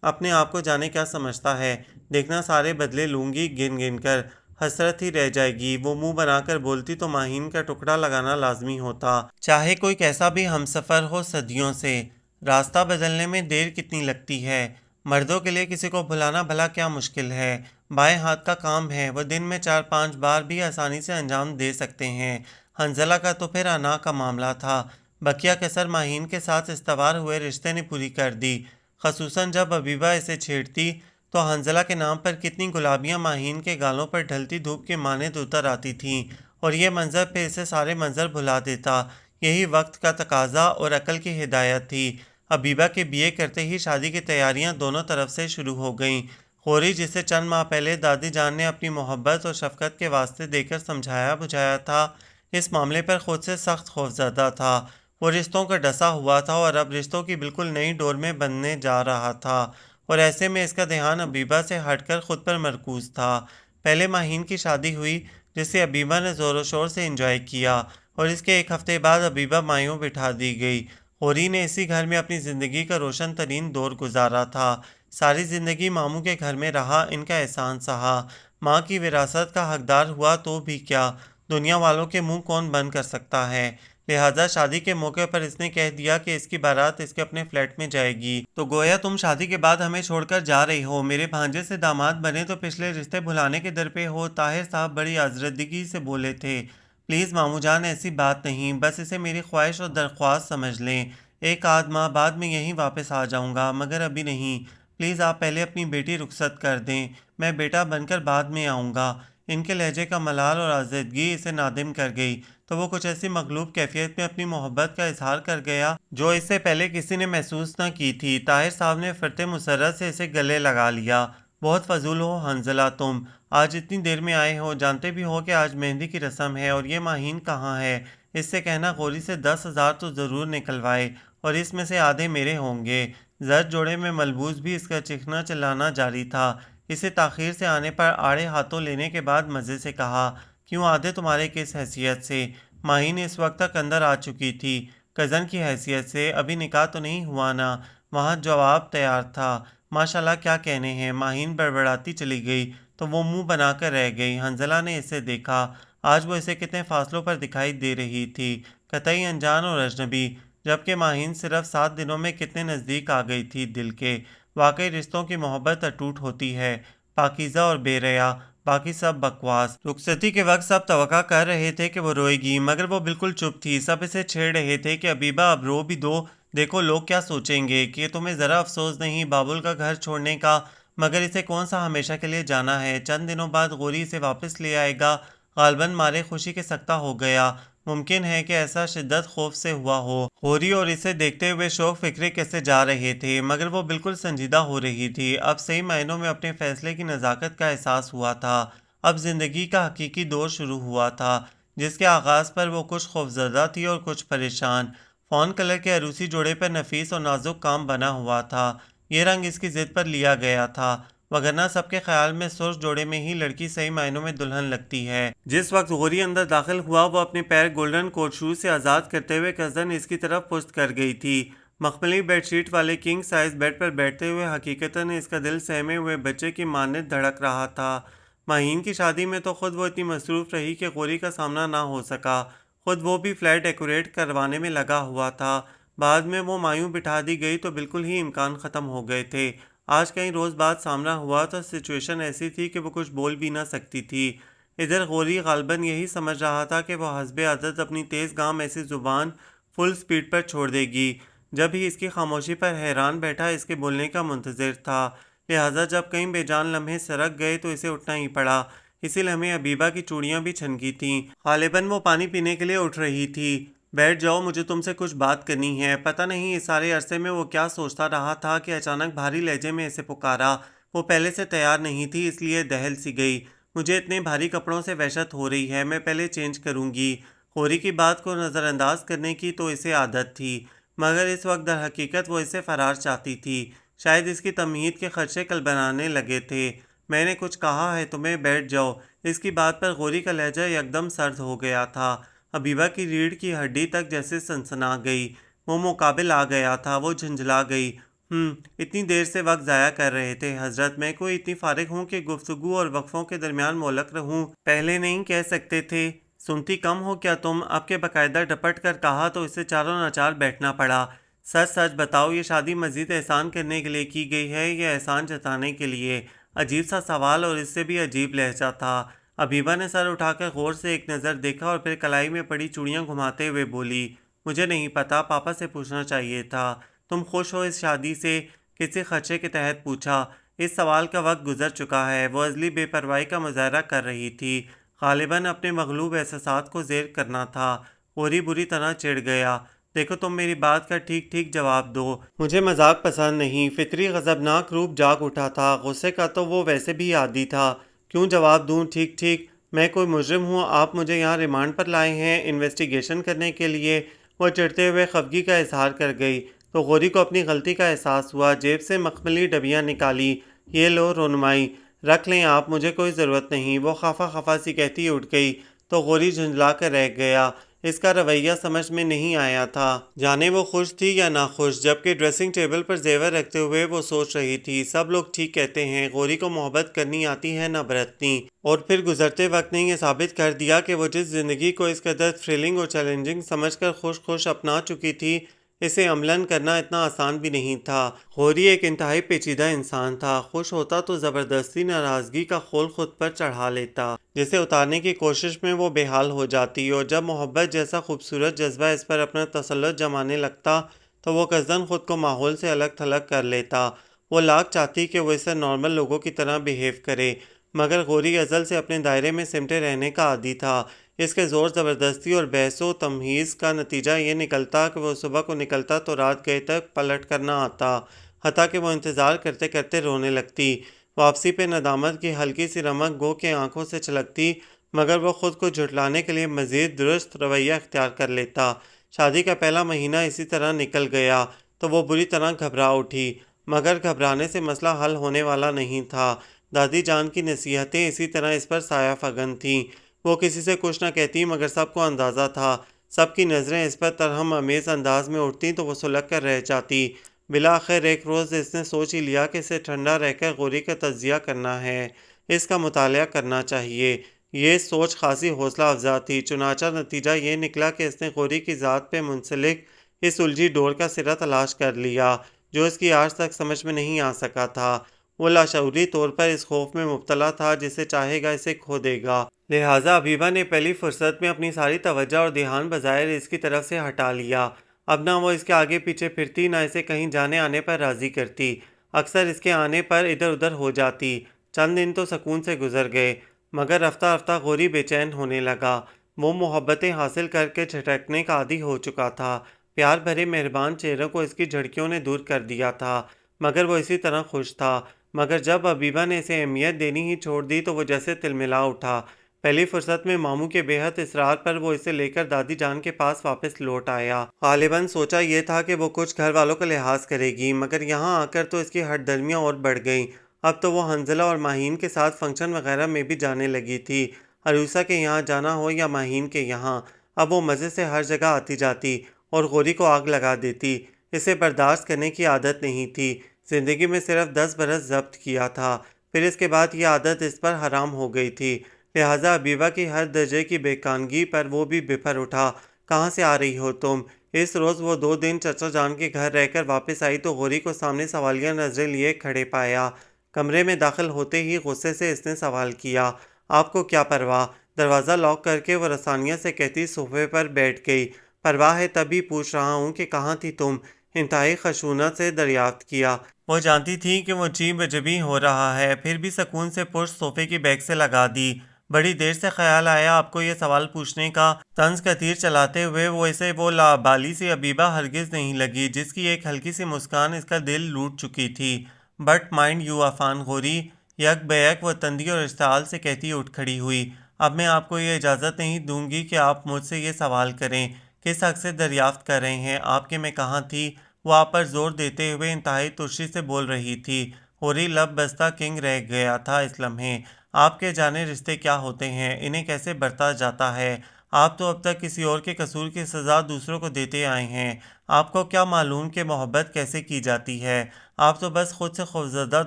اپنے آپ کو جانے کیا سمجھتا ہے، دیکھنا سارے بدلے لوں گی گن گن کر، حسرت ہی رہ جائے گی۔ وہ منہ بنا کر بولتی تو ماہین کا ٹکڑا لگانا لازمی ہوتا، چاہے کوئی کیسا بھی ہمسفر ہو صدیوں سے۔ راستہ بدلنے میں دیر کتنی لگتی ہے، مردوں کے لیے کسی کو بھلانا بھلا کیا مشکل ہے، بائیں ہاتھ کا کام ہے، وہ دن میں 4-5 بار بھی آسانی سے انجام دے سکتے ہیں۔ حنظلہ کا تو پھر انا کا معاملہ تھا، بقیہ کسر ماہین کے ساتھ استوار ہوئے رشتے نے پوری کر دی، خصوصاً جب حبیبہ اسے چھیڑتی تو حنظلہ کے نام پر کتنی گلابیاں ماہین کے گالوں پر ڈھلتی دھوپ کے مانند اتر آتی تھیں، اور یہ منظر پہ اسے سارے منظر بھلا دیتا۔ یہی وقت کا تقاضا اور عقل کی ہدایت تھی۔ حبیبہ کے BA کرتے ہی شادی کی تیاریاں دونوں طرف سے شروع ہو گئیں۔ غوری جسے چند ماہ پہلے دادی جان نے اپنی محبت اور شفقت کے واسطے دے کر سمجھایا بجھایا تھا، اس معاملے پر خود سے سخت خوفزدہ تھا۔ وہ رشتوں کا ڈسا ہوا تھا اور اب رشتوں کی بالکل نئی ڈور میں بننے جا رہا تھا، اور ایسے میں اس کا دھیان حبیبہ سے ہٹ کر خود پر مرکوز تھا۔ پہلے ماہین کی شادی ہوئی جسے حبیبہ نے زور و شور سے انجوائے کیا، اور اس کے 1 ہفتے بعد حبیبہ مایوں بٹھا دی گئی۔ غوری نے اسی گھر میں اپنی زندگی کا روشن ترین دور گزارا تھا، ساری زندگی ماموں کے گھر میں رہا، ان کا احسان سہا، ماں کی وراثت کا حقدار ہوا تو بھی کیا، دنیا والوں کے منہ کون بند کر سکتا ہے، لہٰذا شادی کے موقع پر اس نے کہہ دیا کہ اس کی بارات اس کے اپنے فلیٹ میں جائے گی، تو گویا تم شادی کے بعد ہمیں چھوڑ کر جا رہی ہو، میرے بھانجے سے داماد بنے تو پچھلے رشتے بھلانے کے در پہ ہو۔ طاہر صاحب بڑی آزردگی سے بولے تھے، پلیز ماموں جان ایسی بات نہیں، بس اسے میری خواہش اور درخواست سمجھ لیں، 1 ماہ بعد میں یہیں واپس آ جاؤں گا، مگر ابھی نہیں، پلیز آپ پہلے اپنی بیٹی رخصت کر دیں، میں بیٹا بن کر بعد میں آؤں گا۔ ان کے لہجے کا ملال اور آزردگی اسے نادم کر گئی تو وہ کچھ ایسی مغلوب کیفیت میں اپنی محبت کا اظہار کر گیا جو اس سے پہلے کسی نے محسوس نہ کی تھی۔ طاہر صاحب نے فرتے مسرت سے اسے گلے لگا لیا، بہت فضول ہو حنظلہ تم، آج اتنی دیر میں آئے ہو، جانتے بھی ہو کہ آج مہندی کی رسم ہے، اور یہ ماہین کہاں ہے، اس سے کہنا غوری سے 10,000 تو ضرور نکلوائے، اور اس میں سے آدھے میرے ہوں گے۔ زرد جوڑے میں ملبوس بھی اس کا چیخنا چلانا جاری تھا۔ اسے تاخیر سے آنے پر آڑے ہاتھوں لینے کے بعد مزے سے کہا، کیوں آدھے تمہارے کس حیثیت سے؟ ماہین اس وقت تک اندر آ چکی تھی، کزن کی حیثیت سے، ابھی نکاح تو نہیں ہوا نا؟ وہاں جواب تیار تھا، ماشاءاللہ کیا کہنے ہیں۔ ماہین بڑبڑاتی چلی گئی تو وہ منہ بنا کر رہ گئی۔ حنظلہ نے اسے دیکھا، آج وہ اسے کتنے فاصلوں پر دکھائی دے رہی تھی، قطعی انجان اور اجنبی، جبکہ ماہین صرف 7 دنوں میں کتنے نزدیک آ گئی تھی دل کے۔ واقعی رشتوں کی محبت اٹوٹ ہوتی ہے، پاکیزہ اور بے ریا، باقی سب بکواس۔ رخصتی کے وقت سب توقع کر رہے تھے کہ وہ روئے گی، مگر وہ بالکل چپ تھی، سب اسے چھیڑ رہے تھے کہ حبیبہ اب رو بھی دو، دیکھو لوگ کیا سوچیں گے، کہ تمہیں ذرا افسوس نہیں بابل کا گھر چھوڑنے کا، مگر اسے کون سا ہمیشہ کے لیے جانا ہے، چند دنوں بعد غوری اسے واپس لے آئے گا۔ غالباً مارے خوشی کے سکتہ ہو گیا، ممکن ہے کہ ایسا شدت خوف سے ہوا ہو۔ غوری اور اسے دیکھتے ہوئے شوق فکرے کیسے جا رہے تھے، مگر وہ بالکل سنجیدہ ہو رہی تھی، اب صحیح معنوں میں اپنے فیصلے کی نزاکت کا احساس ہوا تھا، اب زندگی کا حقیقی دور شروع ہوا تھا، جس کے آغاز پر وہ کچھ خوفزدہ تھی اور کچھ پریشان۔ فون کلر کے عروسی جوڑے پر نفیس اور نازک کام بنا ہوا تھا، یہ رنگ اس کی ضد پر لیا گیا تھا، وگرنہ سب کے خیال میں سرخ جوڑے میں ہی لڑکی صحیح معنوں میں دلہن لگتی ہے۔ جس وقت غوری اندر داخل ہوا وہ اپنے پیر گولڈن کوٹ شوز سے آزاد کرتے ہوئے کزن اس کی طرف پشت کر گئی تھی۔ مخملی بیڈ شیٹ والے کنگ سائز بیڈ پر بیٹھتے ہوئے حقیقتاً اس کا دل سہمے ہوئے بچے کی مانند دھڑک رہا تھا۔ ماہین کی شادی میں تو خود وہ اتنی مصروف رہی کہ غوری کا سامنا نہ ہو سکا، خود وہ بھی فلیٹ ڈیکوریٹ کروانے میں لگا ہوا تھا۔ بعد میں وہ مایوں بٹھا دی گئی تو بالکل ہی امکان ختم ہو گئے تھے۔ آج کئی روز بعد سامنا ہوا تو سچویشن ایسی تھی کہ وہ کچھ بول بھی نہ سکتی تھی۔ ادھر غوری غالباً یہی سمجھ رہا تھا کہ وہ حسب عادت اپنی تیز گام ایسی زبان فل سپیڈ پر چھوڑ دے گی، جب ہی اس کی خاموشی پر حیران بیٹھا اس کے بولنے کا منتظر تھا۔ لہٰذا جب کئی بے جان لمحے سرک گئے تو اسے اٹھنا ہی پڑا۔ اسی لمحے حبیبہ کی چوڑیاں بھی چھنکی تھیں، غالباً وہ پانی پینے کے لیے اٹھ رہی تھی۔ بیٹھ جاؤ، مجھے تم سے کچھ بات کرنی ہے۔ پتہ نہیں اس سارے عرصے میں وہ کیا سوچتا رہا تھا کہ اچانک بھاری لہجے میں اسے پکارا۔ وہ پہلے سے تیار نہیں تھی، اس لیے دہل سی گئی۔ مجھے اتنے بھاری کپڑوں سے وحشت ہو رہی ہے، میں پہلے چینج کروں گی۔ غوری کی بات کو نظر انداز کرنے کی تو اسے عادت تھی، مگر اس وقت در حقیقت وہ اس سے فرار چاہتی تھی۔ شاید اس کی تمہید کے خدشے کل بنانے لگے تھے۔ میں نے کچھ کہا ہے تمہیں، بیٹھ جاؤ۔ اس کی بات پر غوری کا لہجہ یکدم سرد ہو گیا تھا۔ حبیبہ کی ریڑھ کی ہڈی تک جیسے سنسنا گئی۔ وہ مقابل آ گیا تھا، وہ جھنجھلا گئی۔ اتنی دیر سے وقت ضائع کر رہے تھے حضرت، میں کوئی اتنی فارغ ہوں کہ گفتگو اور وقفوں کے درمیان معلق رہوں؟ پہلے نہیں کہہ سکتے تھے؟ سنتی کم ہو کیا تم؟ اب کے باقاعدہ ڈپٹ کر کہا تو اسے چاروں ناچار بیٹھنا پڑا۔ سچ سچ بتاؤ، یہ شادی مزید احسان کرنے کے لیے کی گئی ہے یا احسان جتانے کے لیے؟ عجیب سا سوال اور اس سے بھی عجیب لہجہ تھا۔ حبیبہ نے سر اٹھا کر غور سے ایک نظر دیکھا اور پھر کلائی میں پڑی چوڑیاں گھماتے ہوئے بولی، مجھے نہیں پتا، پاپا سے پوچھنا چاہیے تھا۔ تم خوش ہو اس شادی سے؟ کسی خدشے کے تحت پوچھا۔ اس سوال کا وقت گزر چکا ہے۔ وہ ازلی بے پرواہی کا مظاہرہ کر رہی تھی، غالباً اپنے مغلوب احساسات کو زیر کرنا تھا۔ غوری بری طرح چڑ گیا۔ دیکھو تم میری بات کا ٹھیک ٹھیک جواب دو، مجھے مذاق پسند نہیں۔ فطری غضبناک روپ جاگ اٹھا تھا، غصے کا تو وہ ویسے بھی عادی تھا۔ کیوں جواب دوں ٹھیک ٹھیک؟ میں کوئی مجرم ہوں؟ آپ مجھے یہاں ریمانڈ پر لائے ہیں انویسٹیگیشن کرنے کے لیے؟ وہ چڑھتے ہوئے خفگی کا اظہار کر گئی تو غوری کو اپنی غلطی کا احساس ہوا۔ جیب سے مخملی ڈبیاں نکالی، یہ لو رونمائی، رکھ لیں آپ، مجھے کوئی ضرورت نہیں۔ وہ خفا خفا سی کہتی اٹھ گئی تو غوری جھنجلا کر رہ گیا۔ اس کا رویہ سمجھ میں نہیں آیا تھا، جانے وہ خوش تھی یا ناخوش۔ جبکہ ڈریسنگ ٹیبل پر زیور رکھتے ہوئے وہ سوچ رہی تھی، سب لوگ ٹھیک کہتے ہیں، غوری کو محبت کرنی آتی ہے نہ برتنی۔ اور پھر گزرتے وقت نے یہ ثابت کر دیا کہ وہ جس زندگی کو اس قدر تھرلنگ اور چیلنجنگ سمجھ کر خوش خوش اپنا چکی تھی، اسے عملاً کرنا اتنا آسان بھی نہیں تھا۔ غوری ایک انتہائی پیچیدہ انسان تھا۔ خوش ہوتا تو زبردستی ناراضگی کا خول خود پر چڑھا لیتا، جسے اتارنے کی کوشش میں وہ بے حال ہو جاتی، اور جب محبت جیسا خوبصورت جذبہ اس پر اپنا تسلط جمانے لگتا تو وہ قصداً خود کو ماحول سے الگ تھلگ کر لیتا۔ وہ لاکھ چاہتی کہ وہ اس سے نارمل لوگوں کی طرح بیہیو کرے، مگر غوری ازل سے اپنے دائرے میں سمٹے رہنے کا عادی تھا۔ اس کے زور زبردستی اور بحث و تمہیز کا نتیجہ یہ نکلتا کہ وہ صبح کو نکلتا تو رات گئے تک پلٹ کر نہ آتا، حتیٰ کہ وہ انتظار کرتے کرتے رونے لگتی۔ واپسی پہ ندامت کی ہلکی سی رمق گو کہ آنکھوں سے چھلکتی، مگر وہ خود کو جھٹلانے کے لیے مزید درست رویہ اختیار کر لیتا۔ شادی کا پہلا مہینہ اسی طرح نکل گیا تو وہ بری طرح گھبرا اٹھی، مگر گھبرانے سے مسئلہ حل ہونے والا نہیں تھا۔ دادی جان کی نصیحتیں اسی طرح اس پر سایہ فگن تھیں۔ وہ کسی سے کچھ نہ کہتی، مگر سب کو اندازہ تھا۔ سب کی نظریں اس پر ترہم امیز انداز میں اٹھتیں تو وہ سلگ کر رہ جاتی۔ بالآخر ایک روز اس نے سوچ ہی لیا کہ اسے ٹھنڈا رہ کر غوری کا تجزیہ کرنا ہے، اس کا مطالعہ کرنا چاہیے۔ یہ سوچ خاصی حوصلہ افزا تھی، چنانچہ نتیجہ یہ نکلا کہ اس نے غوری کی ذات پہ منسلک اس الجھی ڈور کا سرا تلاش کر لیا جو اس کی آج تک سمجھ میں نہیں آ سکا تھا۔ وہ لاشعوری طور پر اس خوف میں مبتلا تھا جسے چاہے گا اسے کھو دے گا۔ لہٰذا حبیبہ نے پہلی فرصت میں اپنی ساری توجہ اور دھیان بظاہر اس کی طرف سے ہٹا لیا۔ اب نہ وہ اس کے آگے پیچھے پھرتی، نہ اسے کہیں جانے آنے پر راضی کرتی، اکثر اس کے آنے پر ادھر ادھر ہو جاتی۔ چند دن تو سکون سے گزر گئے، مگر رفتہ رفتہ غوری بے چین ہونے لگا۔ وہ محبتیں حاصل کر کے جھٹکنے کا عادی ہو چکا تھا۔ پیار بھرے مہربان چہروں کو اس کی جھڑکیوں نے دور کر دیا تھا، مگر وہ اسی طرح خوش تھا۔ مگر جب حبیبہ نے اسے اہمیت دینی ہی چھوڑ دی تو وہ جیسے تلملا اٹھا۔ پہلی فرصت میں ماموں کے بے حد اصرار پر وہ اسے لے کر دادی جان کے پاس واپس لوٹ آیا۔ غالباً سوچا یہ تھا کہ وہ کچھ گھر والوں کا لحاظ کرے گی، مگر یہاں آ کر تو اس کی ہٹ درمیاں اور بڑھ گئیں۔ اب تو وہ حنظلہ اور ماہین کے ساتھ فنکشن وغیرہ میں بھی جانے لگی تھی۔ عروسہ کے یہاں جانا ہو یا ماہین کے یہاں، اب وہ مزے سے ہر جگہ آتی جاتی اور غوری کو آگ لگا دیتی۔ اسے برداشت کرنے کی عادت نہیں تھی۔ زندگی میں صرف 10 برس ضبط کیا تھا، پھر اس کے بعد یہ عادت اس پر حرام ہو گئی تھی، لہٰذا حبیبہ کی ہر درجے کی بیگانگی پر وہ بھی بپھر اٹھا۔ کہاں سے آ رہی ہو تم؟ اس روز وہ 2 دن چچا جان کے گھر رہ کر واپس آئی تو غوری کو سامنے سوالیہ نظریں لیے کھڑے پایا۔ کمرے میں داخل ہوتے ہی غصے سے اس نے سوال کیا، آپ کو کیا پرواہ؟ دروازہ لاک کر کے وہ رسانیہ سے کہتی صوفے پر بیٹھ گئی، پرواہ ہے تبھی پوچھ رہا ہوں کہ کہاں تھی تم؟ انتہائی خشونت سے دریافت کیا۔ وہ جانتی تھی کہ وہ جی بجبی ہو رہا ہے، پھر بھی سکون سے پشت صوفے کی بیک سے لگا دی۔ بڑی دیر سے خیال آیا آپ کو یہ سوال پوچھنے کا۔ طنز کا تیر چلاتے ہوئے وہ لابالی سی حبیبہ ہرگز نہیں لگی جس کی ایک ہلکی سی مسکان اس کا دل لوٹ چکی تھی۔ But mind you Affan Ghori, یک بیک وہ تندی اور اشتعال سے کہتی اٹھ کھڑی ہوئی، اب میں آپ کو یہ اجازت نہیں دوں گی کہ آپ مجھ سے یہ سوال کریں، کس حق سے دریافت کر رہے ہیں آپ کہ میں کہاں تھی؟ وہ آپ پر زور دیتے ہوئے انتہائی ترشی سے بول رہی تھی۔ غوری لب بستہ کنگ رہ گیا تھا اس لمحے۔ آپ کے جانے رشتے کیا ہوتے ہیں، انہیں کیسے برتا جاتا ہے؟ آپ تو اب تک کسی اور کے قصور کی سزا دوسروں کو دیتے آئے ہیں، آپ کو کیا معلوم کہ محبت کیسے کی جاتی ہے؟ آپ تو بس خود سے خوفزدہ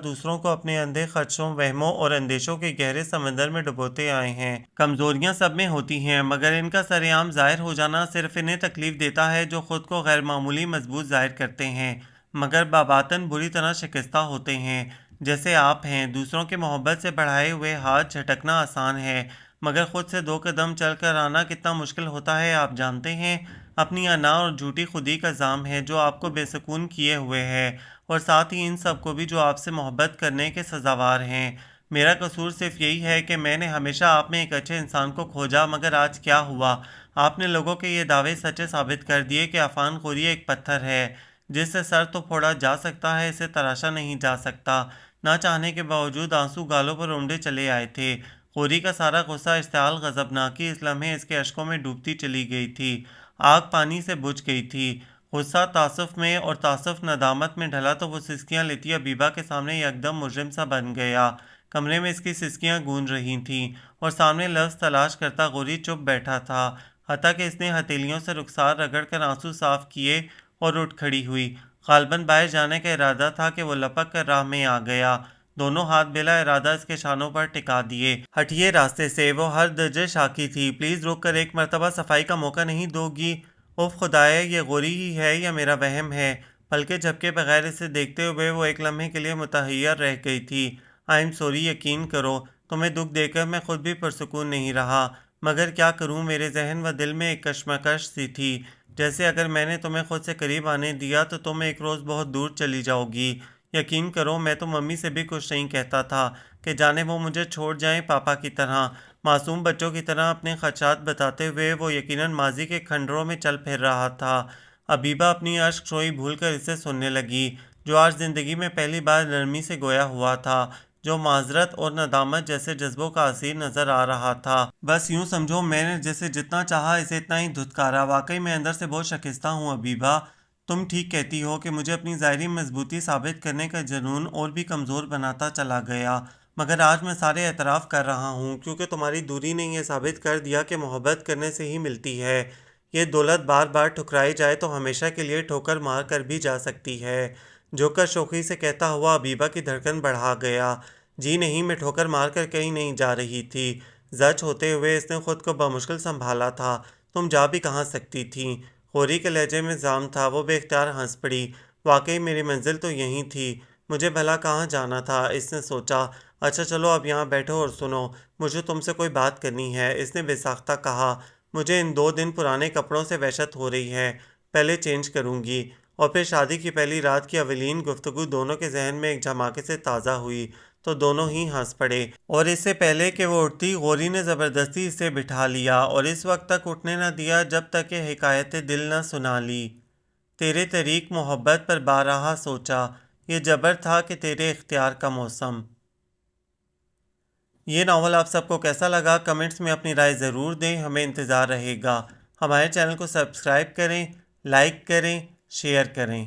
دوسروں کو اپنے اندھے خدشوں، وہموں اور اندیشوں کے گہرے سمندر میں ڈبوتے آئے ہیں۔ کمزوریاں سب میں ہوتی ہیں، مگر ان کا سر عام ظاہر ہو جانا صرف انہیں تکلیف دیتا ہے جو خود کو غیر معمولی مضبوط ظاہر کرتے ہیں، مگر باباطن بری طرح شکستہ ہوتے ہیں، جیسے آپ ہیں۔ دوسروں کے محبت سے بڑھائے ہوئے ہاتھ جھٹکنا آسان ہے، مگر خود سے 2 قدم چل کر آنا کتنا مشکل ہوتا ہے آپ جانتے ہیں؟ اپنی انا اور جھوٹی خودی کا زام ہے جو آپ کو بے سکون کیے ہوئے ہے، اور ساتھ ہی ان سب کو بھی جو آپ سے محبت کرنے کے سزاوار ہیں۔ میرا قصور صرف یہی ہے کہ میں نے ہمیشہ آپ میں ایک اچھے انسان کو کھوجا، مگر آج کیا ہوا؟ آپ نے لوگوں کے یہ دعوے سچے ثابت کر دیے کہ عفان غوری ایک پتھر ہے جس سے سر تو پھوڑا جا سکتا ہے، اسے تراشا نہیں جا سکتا۔ نہ چاہنے کے باوجود آنسو گالوں پر اونڈے چلے آئے تھے۔ غوری کا سارا غصہ، اشتعال، غضبناکی اس لمحے اس کے اشکوں میں ڈوبتی چلی گئی تھی۔ آگ پانی سے بجھ گئی تھی۔ غصہ تعصف میں اور تعصف ندامت میں ڈھلا تو وہ سسکیاں لیتی حبیبہ کے سامنے یکدم مجرم سا بن گیا۔ کمرے میں اس کی سسکیاں گونج رہی تھیں اور سامنے لفظ تلاش کرتا غوری چپ بیٹھا تھا، حتیٰ کہ اس نے ہتھیلیوں سے رخسار رگڑ کر آنسو صاف کیے اور اٹھ کھڑی ہوئی۔ غالباً باہر جانے کا ارادہ تھا کہ وہ لپک کر راہ میں آ گیا، دونوں ہاتھ بلا ارادہ اس کے شانوں پر ٹکا دیے۔ ہٹیے راستے سے، وہ ہر درجے شاکی تھی، پلیز رک کر ایک مرتبہ صفائی کا موقع نہیں دو گی؟ اف خدایا، یہ غوری ہی ہے یا میرا وہم ہے؟ پلکیں جھپکے بغیر اسے دیکھتے ہوئے وہ ایک لمحے کے لیے متحیر رہ گئی تھی۔ آئی ایم سوری، یقین کرو تمہیں دکھ دے کر میں خود بھی پرسکون نہیں رہا، مگر کیا کروں، میرے ذہن و دل میں ایک کشمکش سی تھی، جیسے اگر میں نے تمہیں خود سے قریب آنے دیا تو تم ایک روز بہت دور چلی جاؤ گی۔ یقین کرو میں تو ممی سے بھی کچھ نہیں کہتا تھا کہ جانے وہ مجھے چھوڑ جائیں پاپا کی طرح۔ معصوم بچوں کی طرح اپنے خدشات بتاتے ہوئے وہ یقیناً ماضی کے کھنڈروں میں چل پھر رہا تھا۔ حبیبہ اپنی اشک شوئی بھول کر اسے سننے لگی، جو آج زندگی میں پہلی بار نرمی سے گویا ہوا تھا، جو معذرت اور ندامت جیسے جذبوں کا عصیر نظر آ رہا تھا۔ بس یوں سمجھو میں نے جسے جتنا چاہا اسے اتنا ہی دھتکارا، واقعی میں اندر سے بہت شکستہ ہوں حبیبہ۔ تم ٹھیک کہتی ہو کہ مجھے اپنی ظاہری مضبوطی ثابت کرنے کا جنون اور بھی کمزور بناتا چلا گیا، مگر آج میں سارے اعتراف کر رہا ہوں، کیونکہ تمہاری دوری نے یہ ثابت کر دیا کہ محبت کرنے سے ہی ملتی ہے۔ یہ دولت بار بار ٹھکرائی جائے تو ہمیشہ کے لیے ٹھوکر مار کر بھی جا سکتی ہے۔ جوکر شوخی سے کہتا ہوا حبیبہ کی دھڑکن بڑھا گیا۔ جی نہیں، میں ٹھوکر مار کر کہیں نہیں جا رہی تھی۔ زچ ہوتے ہوئے اس نے خود کو بمشکل سنبھالا تھا، تم جا بھی کہاں سکتی تھیں؟ غوری کے لہجے میں زام تھا، وہ بے اختیار ہنس پڑی، واقعی میری منزل تو یہیں تھی، مجھے بھلا کہاں جانا تھا؟ اس نے سوچا۔ اچھا چلو اب یہاں بیٹھو اور سنو، مجھے تم سے کوئی بات کرنی ہے، اس نے بے ساختہ کہا۔ مجھے ان 2 دن پرانے کپڑوں سے وحشت ہو رہی ہے، پہلے چینج کروں گی۔ اور پھر شادی کی پہلی رات کی اولین گفتگو دونوں کے ذہن میں ایک دھماکے سے تازہ ہوئی تو دونوں ہی ہنس پڑے، اور اس سے پہلے کہ وہ اٹھتی غوری نے زبردستی اسے بٹھا لیا اور اس وقت تک اٹھنے نہ دیا جب تک کہ حکایت دل نہ سنا لی۔ تیرے طریق محبت پر بارہا سوچا، یہ جبر تھا کہ تیرے اختیار کا موسم۔ یہ ناول آپ سب کو کیسا لگا؟ کمنٹس میں اپنی رائے ضرور دیں، ہمیں انتظار رہے گا۔ ہمارے چینل کو سبسکرائب کریں، لائک کریں، شیئر کریں۔